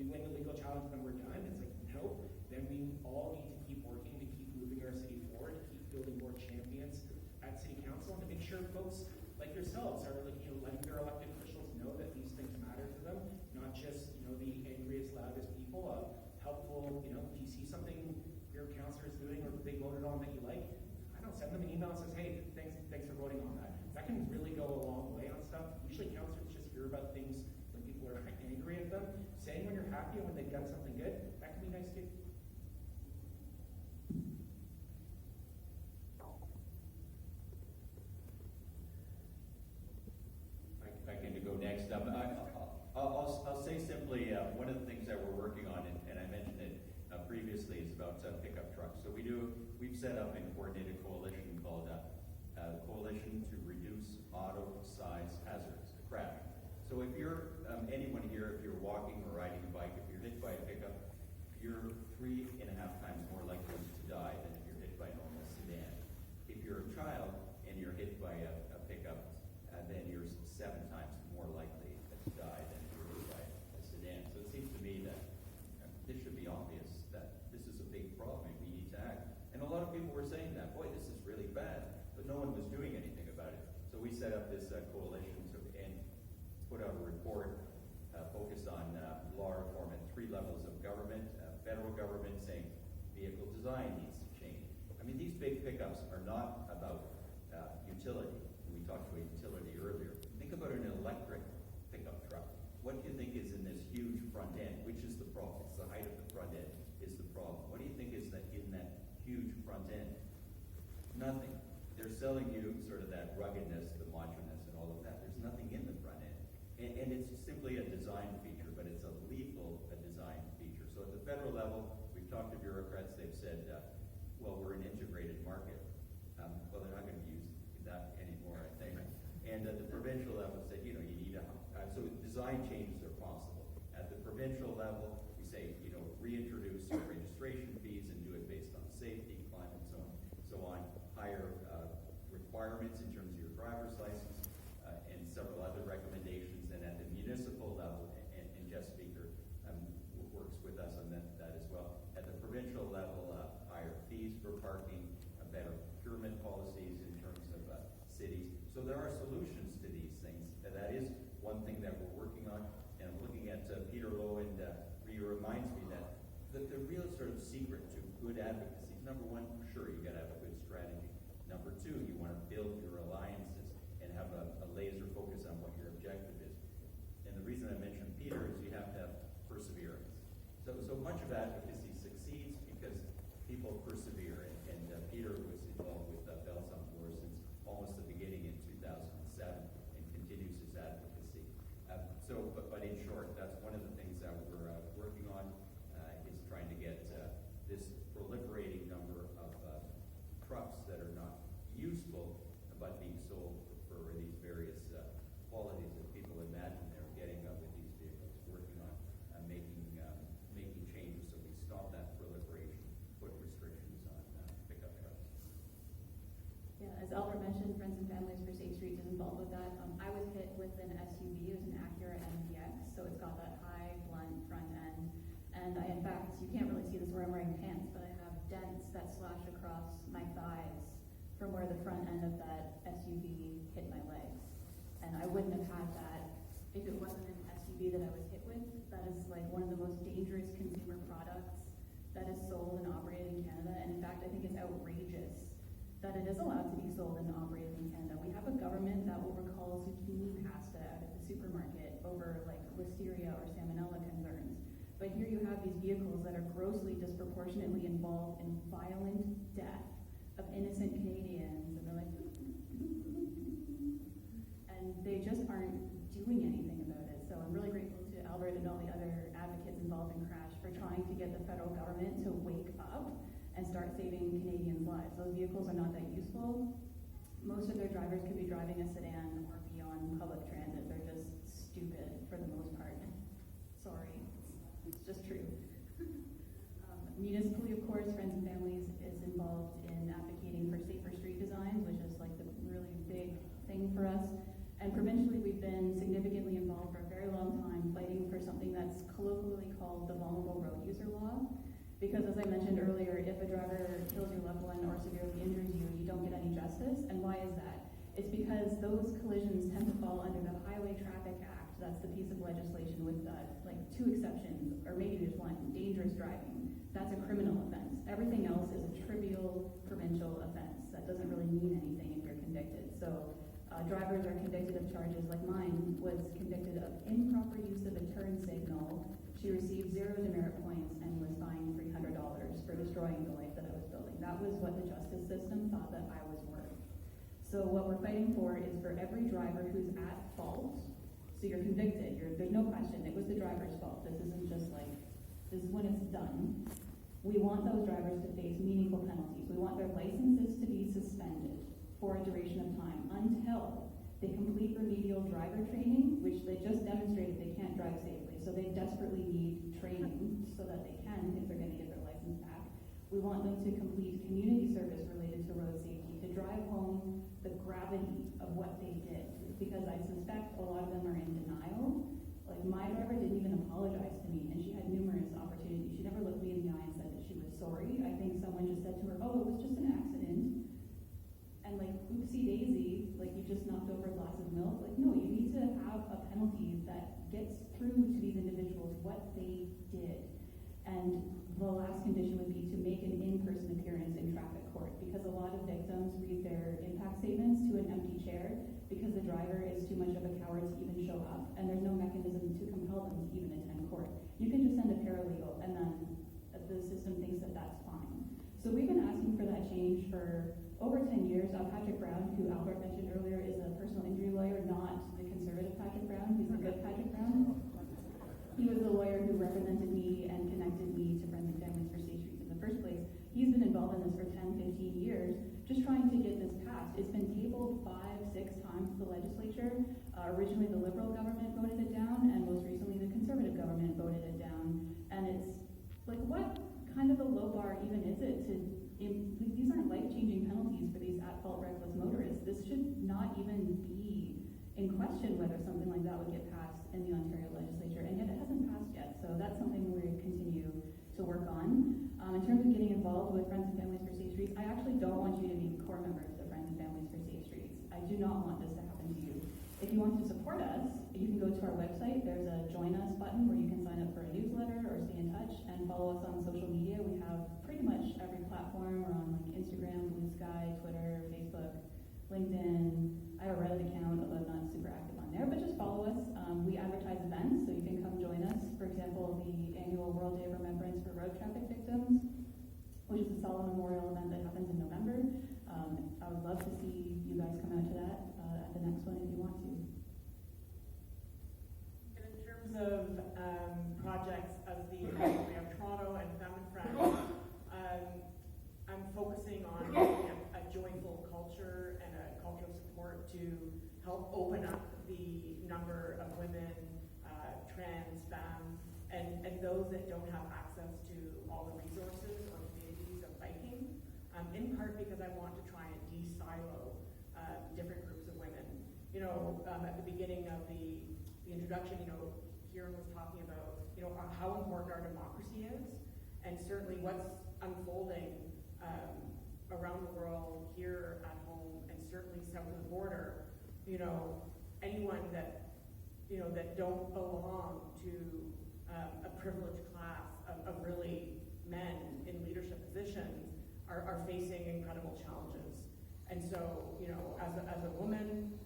Speaker 5: we win the legal challenge and then we're done. It's like, no, then we all need to keep working to keep moving our city forward, to keep building more champions at City Council, and to make sure folks like yourselves are letting their elected officials know that these things matter to them, not just the angriest, loudest people. Helpful, if you see something your councillor is doing or they voted on that you like, I don't send them an email that says, hey, thanks for voting on that. That can really go a long way on stuff. Usually councillors just hear about things when people are angry at them. Saying when you're happy and when they've done something good, that can be nice too.
Speaker 4: I can go next. I'll say simply, one of the things that we're working on, and I mentioned it previously, is about pickup trucks. So we've set up a coordinated coalition called Coalition to Reduce Auto Size Hazards, the CRAD. So if you're anyone here, if you're walking or riding a bike, if you're hit by a pickup, you're 3.5 times more likely to die than if you're hit by a normal sedan. If you're a child and you're hit by a pickup, then you're 7 times more likely to die than if you're hit by a sedan. So it seems to me that this should be obvious that this is a big problem and we need to act. And a lot of people were saying that, boy, this is really bad, but no one was doing anything about it. So we set up this coalition and put out a report focused on law reform at 3 levels of government. Federal government saying vehicle design needs to change. I mean, these big pickups are not about utility. We talked about utility earlier. Think about an electric pickup truck. What do you think is in this huge front end? Which is the problem? It's the height of the front end is the problem. What do you think is in that huge front end? Nothing. They're selling you sort of that ruggedness, the modularness, and all of that. There's nothing in the front end. And it's simply a design feature, but it's a lethal design feature. So at the federal level, we've talked to bureaucrats. They've said, well, we're an integrated market. Well, they're not going to use that anymore, I think. And at the provincial level, said, you need so design changes are possible. At the provincial level, we say, reintroduce your registration fees and do it based on safety, climate, so on. Higher requirements in terms of your driver's license and several other recommendations. And at the municipal level, and Jeff Speaker works with us on that as well. At the provincial level, higher fees for parking, better procurement policies in terms of cities. So there are solutions to these things. That is one thing that we're working on. And I'm looking at Peter Lowe, and he reminds me that the real sort of secret to good advocacy, number one, sure, you got to have a good strategy. Number two, you want to build your alliances and have a laser focus on what your objective is. And the reason I mentioned Peter is you have to have perseverance. So much of advocacy succeeds because people persevere. And Peter was involved with Bells on Floor since almost the beginning in 2007 and continues
Speaker 3: as Albert mentioned, Friends and Families for Safe Streets is involved with that. I was hit with an SUV, it was an Acura MDX, so it's got that high, blunt front end. And I, in fact, you can't really see this where I'm wearing pants, but I have dents that slash across my thighs from where the front end of that SUV hit my legs. And I wouldn't have had that if it wasn't an SUV that I was hit with. That is like one of the most dangerous consumer products that is sold and operated in Canada. And in fact, I think it's outrageous that it is allowed to be sold and operated in Canada. We have a government that will recall zucchini pasta out at the supermarket over like listeria or salmonella concerns. But here you have these vehicles that are grossly disproportionately involved in violent death of innocent Canadians, and they're like, and they just aren't doing anything about it. So I'm really grateful to Albert and all the other advocates involved in Crash for trying to get the federal government to wake up and start saving Canadians' lives. Those vehicles are not that useful. Most of their drivers could be driving a sedan or be on public transit. They're just stupid for the most part. Sorry, it's just true. Municipally, of course, Friends and Families is involved in advocating for safer street designs, which is like the really big thing for us. And provincially, we've been significantly involved for a very long time fighting for something that's colloquially called the Vulnerable Road User Law. Because as I mentioned earlier, if a driver kills your loved one or severely injures you, you don't get any justice. And why is that? It's because those collisions tend to fall under the Highway Traffic Act. That's the piece of legislation with like 2 exceptions, or maybe there's 1, dangerous driving. That's a criminal offense. Everything else is a trivial provincial offense. That doesn't really mean anything if you're convicted. So drivers are convicted of charges like mine was convicted of improper use of a turn signal. She received 0 demerit points and was fined $300 for destroying the life that I was building. That was what the justice system thought that I was worth. So what we're fighting for is for every driver who's at fault. So you're convicted, there's no question, it was the driver's fault. This isn't just like, this is when it's done. We want those drivers to face meaningful penalties. We want their licenses to be suspended for a duration of time until they complete remedial driver training, which they just demonstrated they can't drive safely. So they desperately need training so that they can, if they're going to get their license back. We want them to complete community service related to road safety, to drive home the gravity of what they did. Because I suspect a lot of them are in denial. Like my driver didn't even apologize to me, and she had numerous opportunities. She never looked me in the eye and said that she was sorry. I think someone just said to her, oh, it was just an accident. And like, oopsie daisy, like you just knocked over a glass of milk. Like, no, you need to have a penalty that gets through to these individuals what they did. And the last condition would be to make an in-person appearance in traffic court, because a lot of victims read their impact statements to an empty chair because the driver is too much of a coward to even show up, and there's no mechanism to compel them to even attend court. You can just send a paralegal, and then the system thinks that that's fine. So we've been asking for that change for over 10 years. Patrick Brown, who Albert mentioned earlier, is a personal injury lawyer, not the conservative Patrick Brown. He's the good Patrick Brown. He was the lawyer who represented me and connected me to Friends and Families for Safe Streets in the first place. He's been involved in this for 10, 15 years, just trying to get this passed. It's been tabled 5, 6 times to the legislature. Originally the Liberal government voted it down, and most recently the Conservative government voted it down. And it's like, what kind of a low bar even is it to, these aren't life-changing penalties for these at-fault reckless motorists. This should not even be in question whether something like that would get passed in the Ontario legislature, and yet it hasn't passed yet. So that's something we continue to work on. In terms of getting involved with Friends and Families for Safe Streets, I actually don't want you to be core members of Friends and Families for Safe Streets. I do not want this to happen to you. If you want to support us, you can go to our website. There's a Join Us button where you can sign up for a newsletter or stay in touch and follow us on social media. We have pretty much every platform. We're on like Instagram, Blue Sky, Twitter, Facebook, LinkedIn. I have a Reddit account, although I'm not super active on there, but just follow us. We advertise events, so you can come join us. For example, the annual World Day of Remembrance for Road Traffic Victims, which is a solemn memorial event that happens in November. I would love to see you guys come out to that at the next one if you want to.
Speaker 6: And in terms of projects of the Highway of Toronto and Femme and Friends, I'm focusing on a joyful culture and a culture of support to help open up the number of women, trans, femmes, and those that don't have access to all the resources or communities of biking, in part because I want to try and de-silo at the beginning of the introduction, Kieran was talking about, how important our democracy is, and certainly what's unfolding around the world, here at home, and certainly south of the border. Anyone that don't belong to a privileged class of really men in leadership positions are facing incredible challenges. And so, as a woman,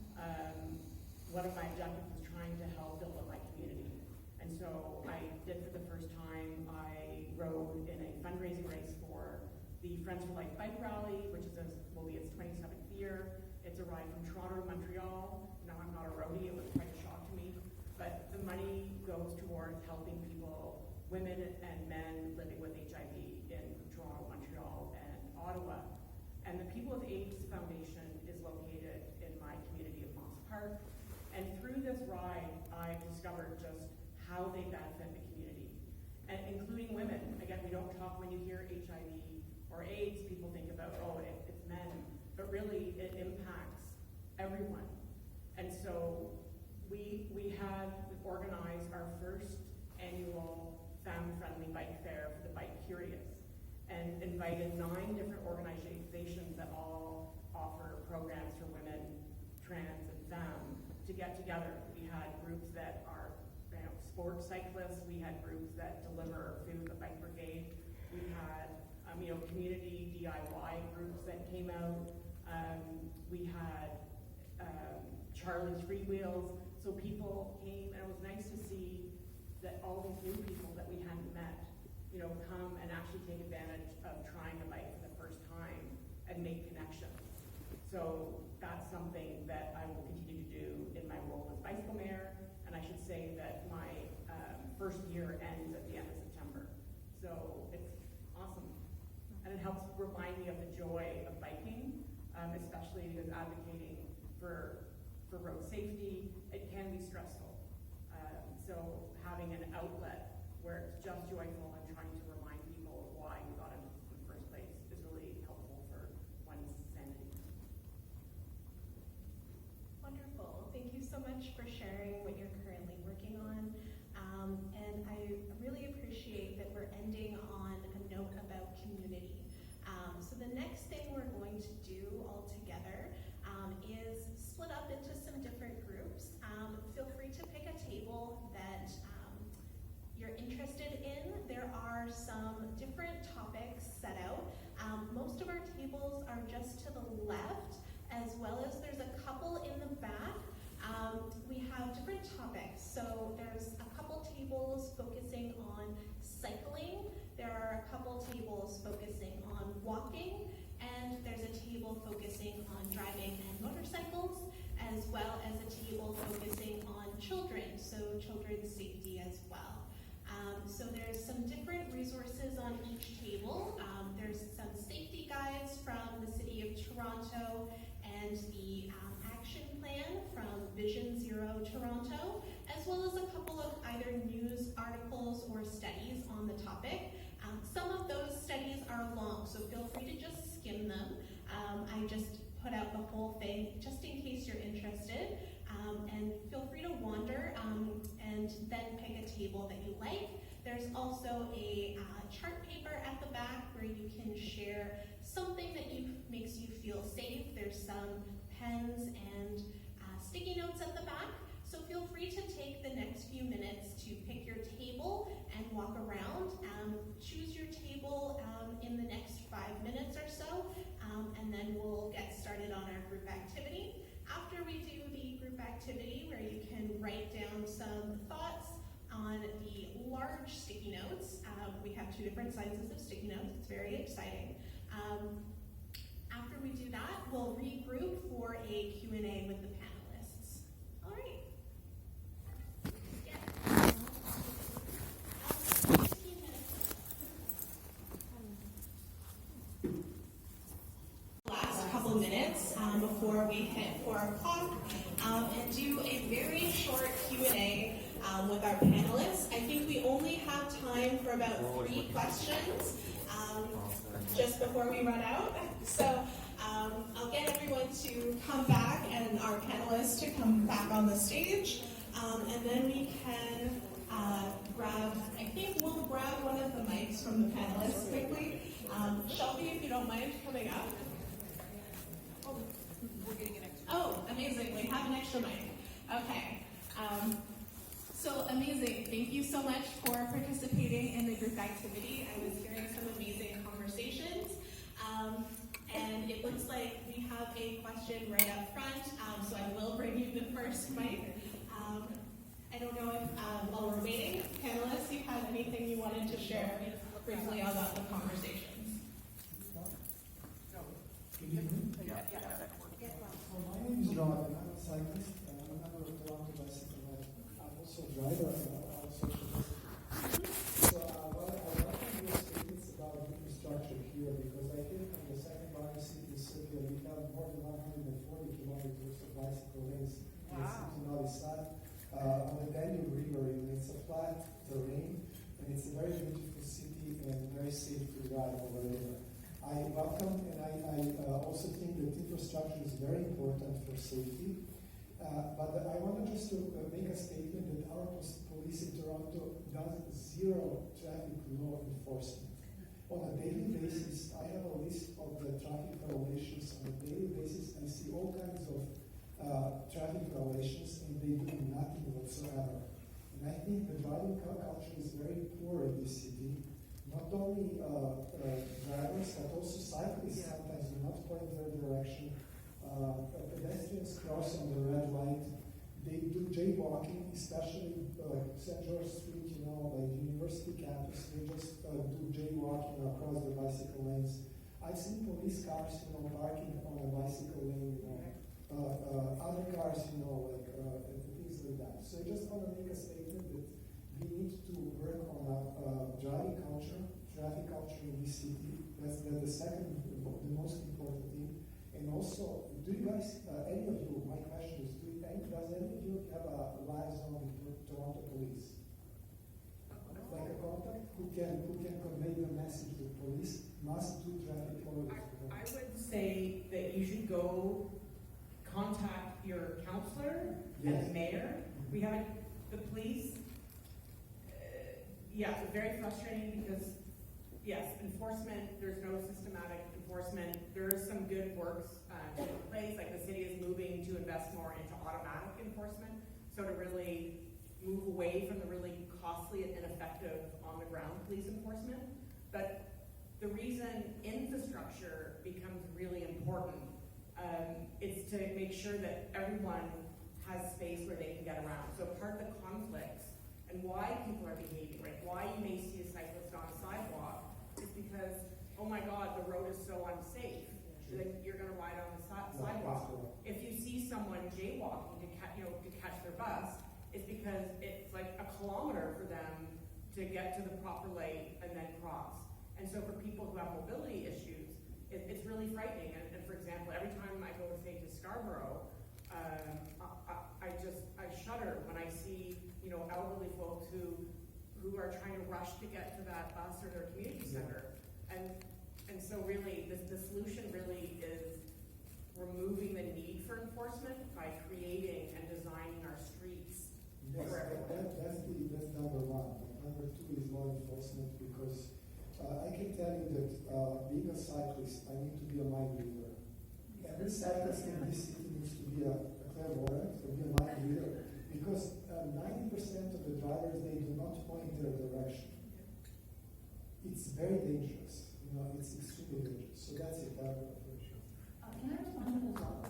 Speaker 6: one of my objectives is trying to help build up my community. And so I did, for the first time, I rode in a fundraising race for the Friends for Life bike rally, which will be its 27th year. It's a ride from Toronto to Montreal. Now, I'm not a roadie, it was quite a shock to me. But the money goes towards helping people, women and men living with HIV in Toronto, Montreal, and Ottawa. And the People with AIDS Foundation is located in my community of Moss Park. And through this ride, I discovered just how they benefit the community, and including women. Again, we don't talk, when you hear HIV or AIDS, people think about, it's men, but really it impacts everyone. And so we had organized our first annual family-friendly bike fair for the bike curious, and invited 9 different organizations that all offer programs for women, trans, and femme to get together. We had groups that are sports cyclists, we had groups that deliver food, the Bike Brigade, we had community DIY groups that came out, we had Charlie's Free Wheels, so people came, and it was nice to see that all these new people that we hadn't met, come and actually take advantage of trying a bike for the first time and make connections. So that's something that I will continue to do in my role as bicycle mayor, and I should say that my first year ends at the end of September. So it's awesome. And it helps remind me of the joy of biking, especially because advocating for road safety, it can be stressful. So having an outlet where it's just joyful and trying to remind people of why we got into this in the first place is really helpful for one's sanity.
Speaker 2: Wonderful. Thank you so much for sharing what you're currently working on. And I really appreciate that we're ending on a note about community. So the next thing we're going to do all together is split up into some different groups. Feel free to pick a table that you're interested in. There are some different topics set out. Most of our tables are just to the left, as well as there's a couple in the back. We have different topics. So there's a couple tables focusing on cycling. There are a couple tables focusing on walking, and there's a table focusing on driving and motorcycles, as well as a table focusing on children, so children's safety as well. So there's some different resources on each table. There's some safety guides from the City of Toronto and the action plan from Vision Zero Toronto, as well as a couple of either news articles or studies on the topic. Some of those studies are long, so feel free to just skim them. I just put out the whole thing just in case you're interested, and feel free to wander and then pick a table that you like. There's also a chart paper at the back where you can share something that makes you feel safe. There's some pens and sticky notes at the back. So feel free to take the next few minutes to pick your table and walk around. Choose your table in the next 5 minutes or so, and then we'll get started on our group activity. After we do the group activity, where you can write down some thoughts on the large sticky notes, we have 2 different sizes of sticky notes. It's very exciting. After we do that, we'll regroup for a Q&A with the panelists. All right. Last couple minutes before we hit 4 o'clock and do a very short Q&A with our panelists. I think we only have time for about 3 questions just before we run out. So I'll get everyone to come back and
Speaker 7: and our panelists to come back on the stage. And then we can I think we'll grab one of the mics from the panelists quickly. Shelby, if you don't mind coming up. Oh, amazing, we have an extra mic. Okay. So amazing, thank you so much for participating in the group activity. I was hearing some amazing conversations. And it looks like we have a question right up front, so I will bring you the first mic. I don't know if, while we're waiting, panelists, you have anything you wanted to share briefly about the conversations?
Speaker 8: My name is Ron, I'm a cyclist, I'm a member of Toronto Bicycle Network. I'm also a driver, I'm also a So what I welcome your statements about infrastructure here, because I think from the second largest city in Serbia, we have more than 140 kilometers of bicycle lanes. On the other side, on the Danube River, and it's a flat terrain, and it's a very beautiful city and very safe to ride over the river. I welcome, and I also think that infrastructure is very important for safety. But I want just to make a statement that our police in Toronto does zero traffic law enforcement. On a daily basis, I have a list of the traffic violations. On a daily basis, I see all kinds of traffic violations, and they do nothing whatsoever. And I think the driving culture is very poor in this city. Not only drivers, but also cyclists sometimes do not point their direction. Pedestrians cross on the red light. They do jaywalking, especially St. George Street, like the university campus. They just do jaywalking across the bicycle lanes. I've seen police cars, parking on a bicycle lane, other cars, like things like that. So I just want to make a statement that we need to work on a driving culture, traffic culture in this city. That's the second, the most important thing. And also, do you guys, any of you, my question is, does any of you have a liaison with Toronto Police? Like a contact who can convey the message that police must do traffic laws?
Speaker 6: I would say that you should go contact your counselor and the mayor. We have the police. It's very frustrating because, yes, enforcement, there's no systematic enforcement. There is some good works taking place, like the city is moving to invest more into automatic enforcement, so to really move away from the really costly and ineffective on-the-ground police enforcement. But the reason infrastructure becomes really important is to make sure that everyone has space where they can get around. So part of the conflicts and why people are behaving, right? Why you may see a cyclist on a sidewalk is because, oh my God, the road is so unsafe. So then you're going to ride on the sidewalk. If you see someone jaywalking to catch their bus, it's because it's like a kilometer for them to get to the proper lane and then cross. And so for people who have mobility issues, it's really frightening. And for example, every time I go to Scarborough, I shudder when I see elderly folks who are trying to rush to get to that bus or their community center. And so really the solution really is removing the need for enforcement by creating and designing our streets.
Speaker 8: Yes, that's number one. Number two is law enforcement, because I can tell you that being a cyclist, I need to be a mind reader. Every cyclist in this city needs to be a clairvoyant, to be a mind reader, because 90% of the drivers, they do not point their direction. It's very dangerous. It's extremely dangerous. So that's it.
Speaker 3: Can I respond to this as well?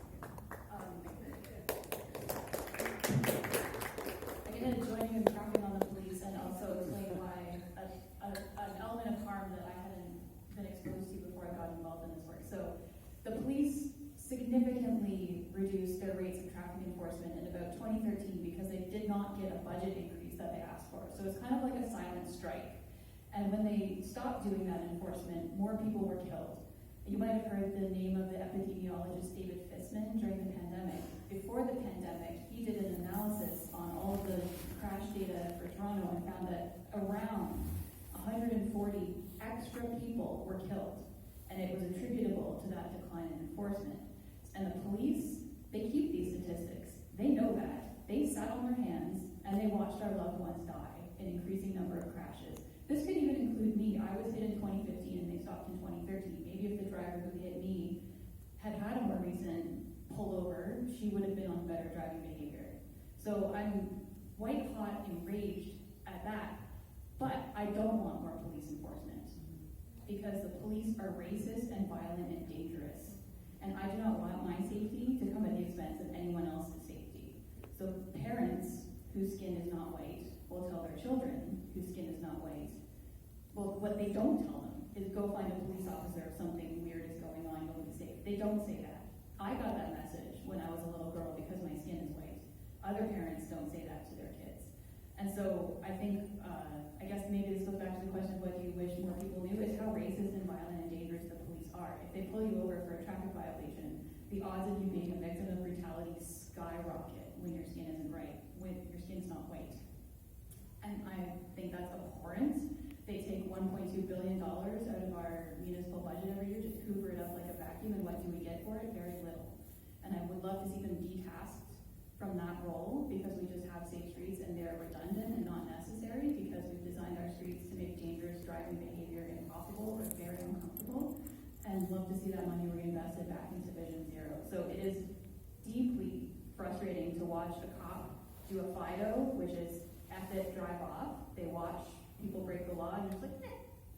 Speaker 3: Again, joining and tracking on the police, and also explain why an element of harm that I hadn't been exposed to before I got involved in this work. So the police significantly reduced their rates of traffic enforcement in about 2013 because they did not get a budget increase that they asked for. So it's kind of like a silent strike. And when they stopped doing that enforcement, more people were killed. You might have heard the name of the epidemiologist David Fissman during the pandemic. Before the pandemic, he did an analysis on all of the crash data for Toronto and found that around 140 extra people were killed. And it was attributable to that decline in enforcement. And the police, they keep these loved ones die, an increasing number of crashes. This could even include me. I was hit in 2015 and they stopped in 2013. Maybe if the driver who hit me had had a more recent pullover, she would have been on better driving behavior. So I'm white hot enraged at that, but I don't want more police enforcement because the police are racist and violent and dangerous. And I do not want my safety to come at the expense of anyone else's safety. So parents whose skin is not white will tell their children whose skin is not white. Well, what they don't tell them is go find a police officer if something weird is going on, you'll be safe. They don't say that. I got that message when I was a little girl because my skin is white. Other parents don't say that to their kids. And so I think, I guess maybe this goes back to the question of what do you wish more people knew, is how racist and violent and dangerous the police are. If they pull you over for a traffic violation, the odds of you being a victim of brutality skyrocket when your skin isn't right, when your skin's not white. And I think that's abhorrent. They take $1.2 billion out of our municipal budget every year, just hoover it up like a vacuum, and what do we get for it? Very little. And I would love to see them detasked from that role because we just have safe streets and they're redundant and not necessary because we've designed our streets to make dangerous driving behavior impossible or very uncomfortable. And love to see that money reinvested back into Vision Zero. So it is deeply frustrating to watch a cop do a FIDO, which is F it, drive off. They watch people break the law and they're just like,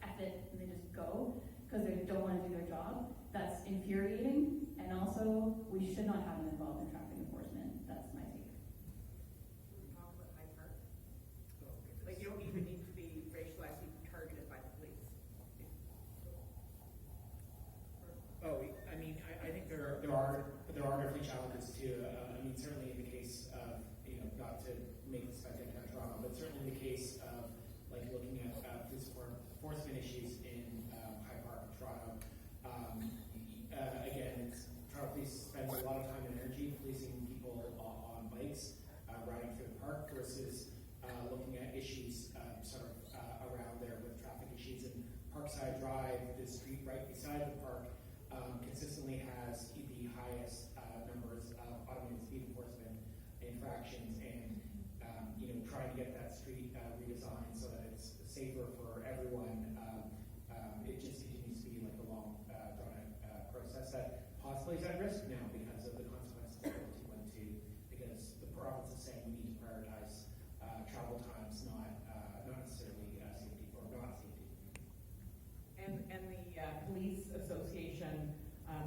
Speaker 3: F it, and they just go because they don't want to do their job. That's infuriating, and also we should not have them involved in traffic enforcement. That's my take.
Speaker 6: We talk about Hyde Park. Like you don't even need to be racialized, targeted by the police.
Speaker 5: Oh, I mean, I think there are definitely challenges too. I mean, certainly in the case of, not to make this back into Toronto, but certainly in the case of like looking at police enforcement issues in Hyde Park, Toronto. Again, Toronto Police spends a lot of time and energy policing people on bikes, riding through the park versus looking at issues around there with traffic issues. And Parkside Drive, the street right beside the park, consistently has the highest numbers of automated speed enforcement infractions, and trying to get that street redesigned so that it's safer for everyone. It just continues to be like a long, drawn-out process that possibly is at risk now because of the consequences of Bill 212, because the province is saying we need to prioritize travel times, not necessarily safety or not safety.
Speaker 6: And the police association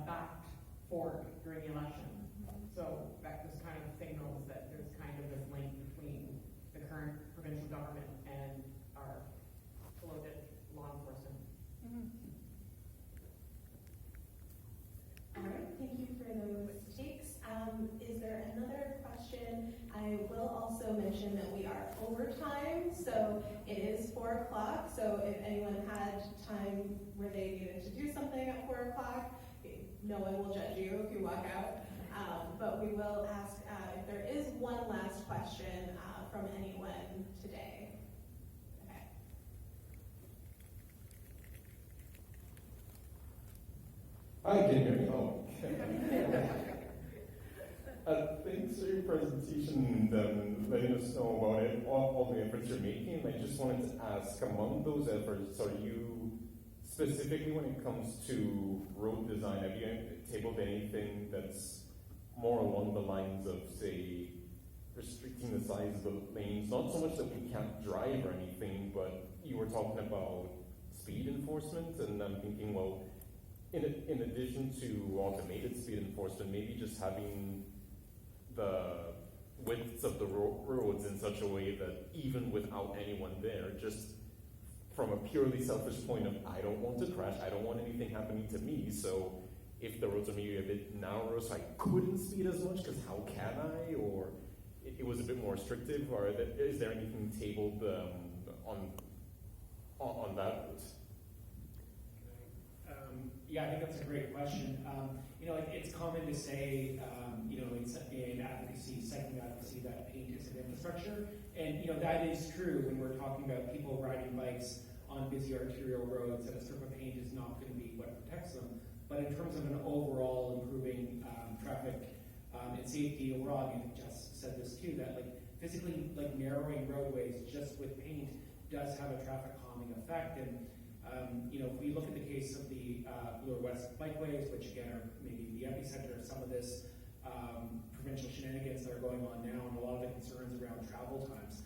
Speaker 6: backed Ford during the election. So that just kind of signals that there's kind of this link between the current provincial government and our bloated law enforcement.
Speaker 2: All right, thank you for those takes. Is there another question? I will also mention that we are over time, so it is 4 o'clock. So if anyone had time where they needed to do something at 4 o'clock, no one will judge you if you walk out. But we will ask if there is one last question from anyone today. Okay.
Speaker 9: Hi, can you hear me? Oh. Thanks for your presentation and letting us know about it, all the efforts you're making. I just wanted to ask, among those efforts, are you, specifically when it comes to road design, have you tabled anything that's more along the lines of, say, restricting the size of the lanes? Not so much that we can't drive or anything, but you were talking about speed enforcement, and I'm thinking, well, in addition to automated speed enforcement, maybe just having the widths of the roads in such a way that even without anyone there, just from a purely selfish point of, I don't want to crash, I don't want anything happening to me, so if the roads are maybe a bit narrower so I couldn't speed as much, because how can I? Or it was a bit more restrictive, or is there anything tabled on that?
Speaker 5: Yeah, I think that's a great question. It's common to say, in advocacy, second advocacy, that paint isn't infrastructure. And, that is true when we're talking about people riding bikes on busy arterial roads, that a strip of paint is not going to be what protects them. But in terms of an overall improving traffic and safety overall, I think Jess said this too, that physically like narrowing roadways just with paint does have a traffic calming effect. And if we look at the case of the Bloor West bikeways, which again are maybe the epicenter of some of this provincial shenanigans that are going on now, and a lot of the concerns around travel times.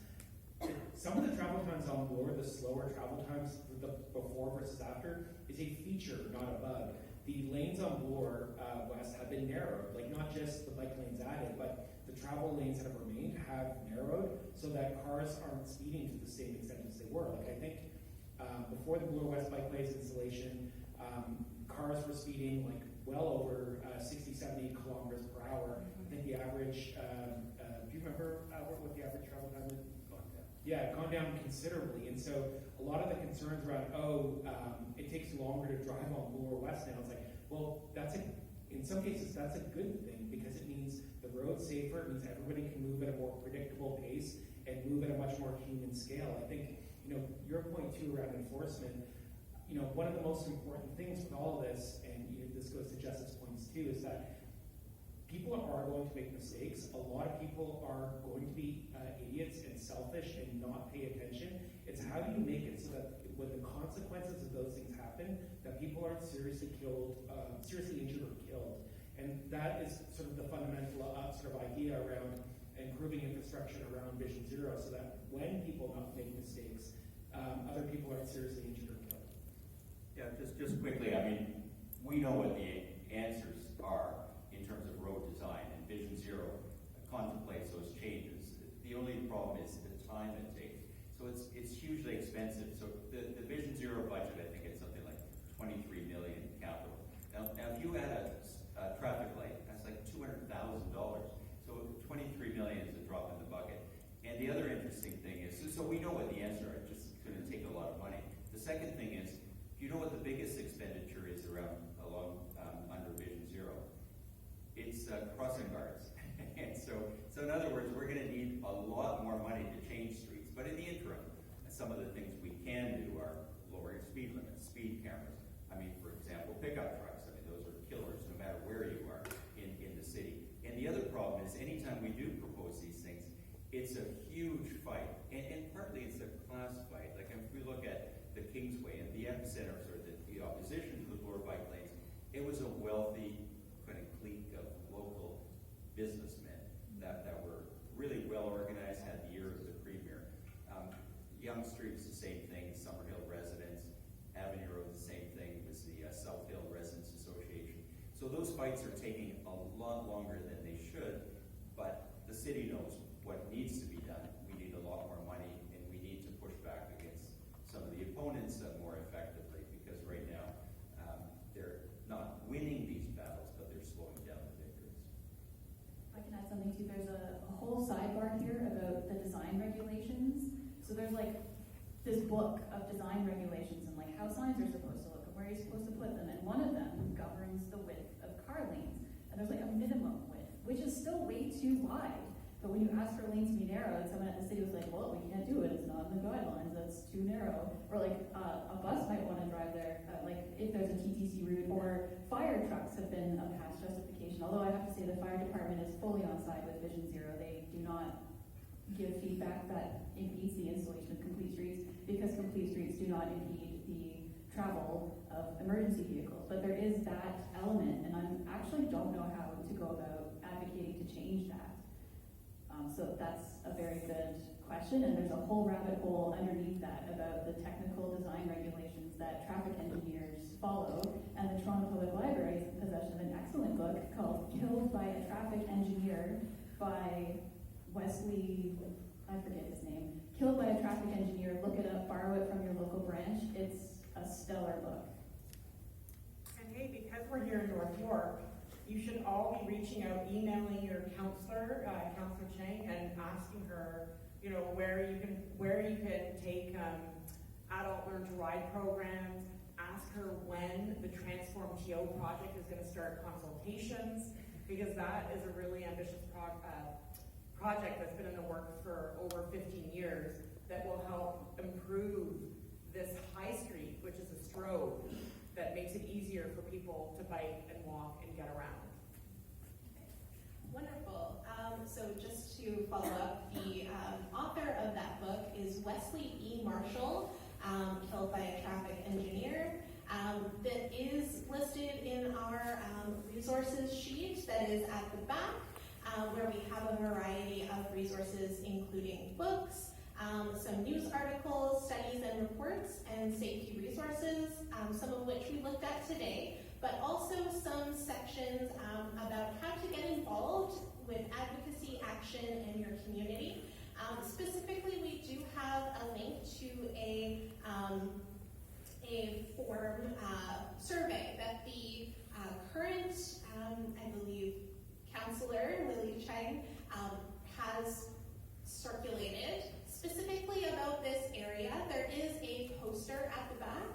Speaker 5: Some of the travel times on Bloor, the slower travel times, the before versus after, is a feature, not a bug. The lanes on Bloor West have been narrowed, like not just the bike lanes added, but the travel lanes that have remained have narrowed so that cars aren't speeding to the same extent as they were. Like I think before the Bloor West bikeways installation, cars were speeding like well over 60, 70 kilometers per hour. I think the average, do you remember what the average travel time is? Yeah, gone down considerably. And so a lot of the concerns around, it takes longer to drive on Bloor West now. It's like, well, in some cases, that's a good thing because it means the road's safer. It means everybody can move at a more predictable pace and move at a much more human scale. I think, your point too around enforcement, one of the most important things with all of this, and this goes to Jess's points too, is that people are going to make mistakes. A lot of people are going to be idiots and selfish and not pay attention. It's how do you make it so that when the consequences of those things happen, that people aren't seriously injured or killed. And that is sort of the fundamental sort of idea around improving infrastructure around Vision Zero, so that when people not make mistakes, other people aren't seriously injured or killed.
Speaker 4: Yeah, just quickly, I mean, we know what the answers are in terms of road design, and Vision Zero contemplates those changes. The only problem is the time it takes. So it's hugely expensive. So the Vision Zero budget, I think it's something like 23 million capital. Now if you add a traffic light, that's like $200,000. So 23 million is a drop in the bucket. And the other interesting thing is, so we know what the answer is. It's just going to take a lot of money. The second thing is, you know what the biggest expenditure is along under Vision Zero? It's crossing guards. And so in other words, we're going to need a lot more money to change streets. But in the interim, some of the things we can do are lowering speed limits, speed cameras. I mean, for example, pickup trucks. I mean, those are killers no matter where you are in the city. And the other problem is anytime we do propose these things, it's a huge fight. And partly it's a class fight. Like if we look at the Kingsway and the epicenter, or the opposition to the Bloor bike lanes, it was a wealthy kind of clique of local businessmen that were really well organized, had the ear of the premier. Yonge Street's the same thing, Summerhill residents. Avenue Road, the same thing, was the South Hill Residents Association. So those fights are taking a lot longer than they should, but the city knows what needs to be done. We need a lot more money, and we need to push back against some of the opponents more effectively, because right now they're not winning these battles, but they're slowing down the victories.
Speaker 3: I can add something too. There's a whole sidebar here about the design regulations. So there's like this book of design regulations and like how signs are supposed to look and where you're supposed to put them. And one of them governs the width of car lanes. And there's like a minimum width, which is still way too wide. But when you ask for lanes to be narrowed, someone at the city was like, well, we can't do it. It's not in the guidelines. That's too narrow. Or like a bus might want to drive there, like if there's a TTC route, or fire trucks have been a past justification. Although I have to say the fire department is fully on side with Vision Zero. They do not give feedback that impedes the installation of complete streets, because complete streets do not impede the travel of emergency vehicles. But there is that element, and I actually don't know how to go about advocating to change that. So that's a very good question, and there's a whole rabbit hole underneath that about the technical design regulations that traffic engineers follow. And the Toronto Public Library is in possession of an excellent book called Killed by a Traffic Engineer by Wesley, I forget his name. Killed by a Traffic Engineer. Look it up, borrow it from your local branch. It's a stellar book.
Speaker 6: And hey, because we're here in North York, you should all be reaching out, emailing your counselor, Counselor Chang, and asking her, where you can take adult learn to ride programs. Ask her when the Transform TO project is going to start consultations, because that is a really ambitious project that's been in the works for over 15 years that will help improve this high street, which is a stroke that makes it easier for people to bike and walk and get around.
Speaker 7: Wonderful. So just to follow up, the Wesley E. Marshall, killed by a traffic engineer, that is listed in our resources sheet that is at the back, where we have a variety of resources, including books, some news articles, studies and reports, and safety resources, some of which we looked at today, but also some sections about how to get involved with advocacy action in your community. Specifically, we do have a link to a form survey that the current, I believe, counselor, Lily Chang, has circulated specifically about this area. There is a poster at the back.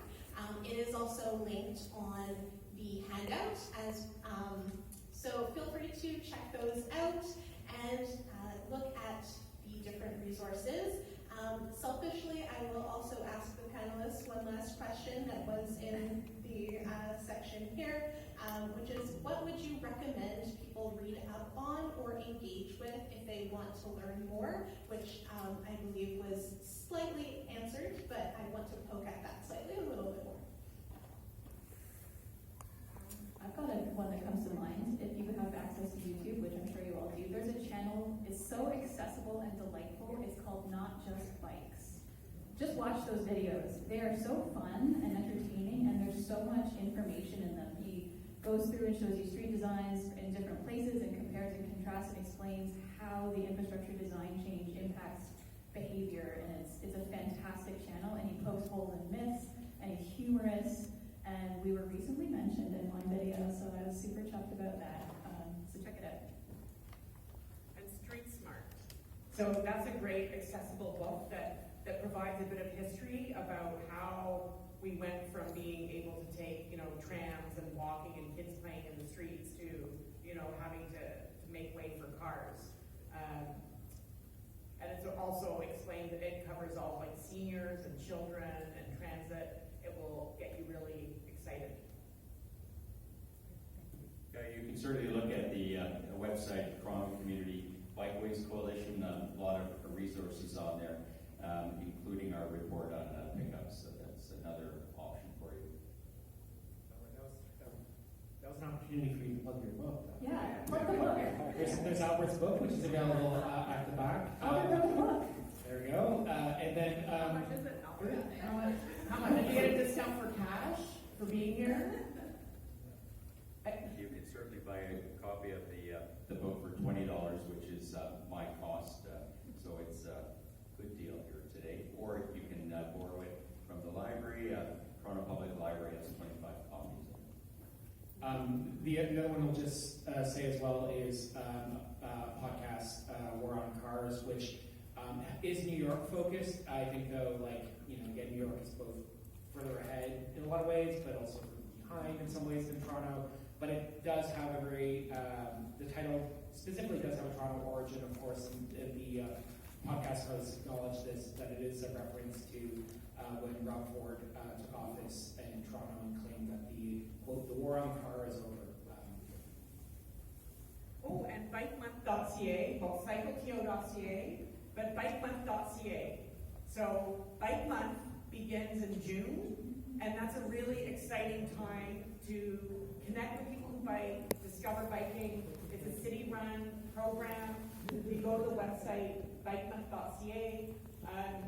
Speaker 7: It is also linked on the handout, so feel free to check those out and look at the different resources. Selfishly, I will also ask the panelists one last question that was in the section here, which is, what would you recommend people read up on or engage with if they want to learn more, which I believe was slightly answered, but I want to poke at that slightly a little bit more.
Speaker 3: I've got one that comes to mind. If you have access to YouTube, which I'm sure you all do, there's a channel, it's so accessible and delightful, it's called Not Just Bikes. Just watch those videos. They are so fun and entertaining, and there's so much information in them. He goes through and shows you street designs in different places and compares and contrasts and explains how the infrastructure design change impacts behavior, and it's a fantastic channel, and he pokes holes in myths, and he's humorous. And we were recently mentioned in one video, so I was super chuffed about that. So check it out.
Speaker 6: And Street Smart. So that's a great accessible book that provides a bit of history about how we went from being able to take, trams and walking and kids playing in the streets to, having to make way for cars. And it's also explained that it covers all like seniors and children and transit. It will get you really excited.
Speaker 4: You can certainly look at the website, Toronto Community Bikeways Coalition, a lot of resources on there, including our report on pickups, so that's another option for you.
Speaker 5: That was an opportunity for you to plug your book.
Speaker 3: Yeah, plug the book.
Speaker 5: There's Albert's book, which is available at the back.
Speaker 3: Albert wrote the book.
Speaker 5: There we go. And then,
Speaker 6: How much is it, Albert? How much? Did you get a discount for cash for being here?
Speaker 4: You can certainly buy a copy of the book for $20, which is my cost, so it's a good deal here today. Or you can borrow it from the library. Toronto Public Library has 25 copies.
Speaker 5: The other one I'll just say as well is podcast War on Cars, which is New York focused. I think though, again, New York is both further ahead in a lot of ways, but also behind in some ways than Toronto. But it does have a very, the title specifically does have a Toronto origin, of course, and the podcast has acknowledged this, that it is a reference to when Rob Ford took office in Toronto and claimed that the, quote, the war on car is over.
Speaker 6: Oh, and bikemonth.ca, both cycleto.ca, but bikemonth.ca. So Bike Month begins in June, and that's a really exciting time to connect with people who bike, discover biking. It's a city-run program. You go to the website, bikemonth.ca.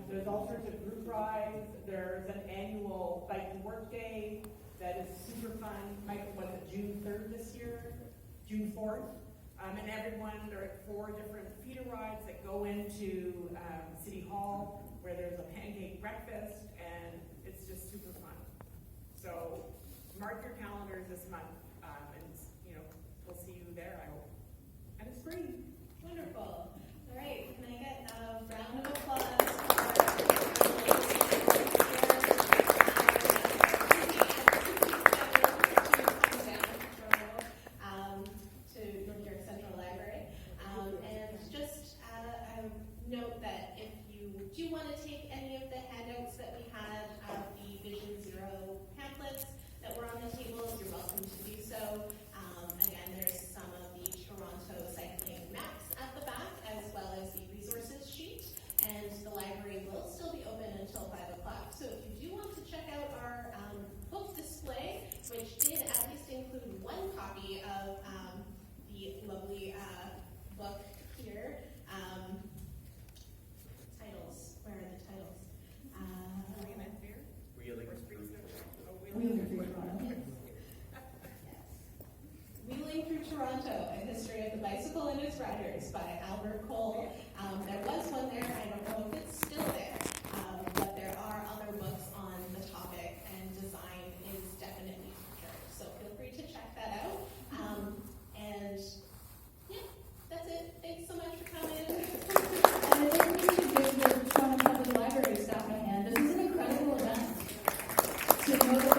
Speaker 6: There's all sorts of group rides. There's an annual bike and work day that is super fun. Michael, was it June 3rd this year? June 4th? And everyone, there are 4 different feeder rides that go into City Hall, where there's a pancake breakfast, and it's just super fun. So mark your calendars this month, and we'll see you there, I hope. And it's free.
Speaker 2: Wonderful. All right, can I get a round of applause to North York Central Library? And just note that if you do want to take any of the handouts that we had, the Vision Zero pamphlets that were on the tables, you're welcome to do so. Again, there's some of the Toronto cycling maps at the back, as well as the resources sheet, and the library will still be open
Speaker 7: Fastest Riders by Albert Cole. There was one there, I don't know if it's still there, but there are other books on the topic, and design is definitely featured. So feel free to check that out. And yeah, that's it. Thanks so much for coming.
Speaker 3: And I think we should give the Toronto Public Library staff a hand. This is an incredible event. To know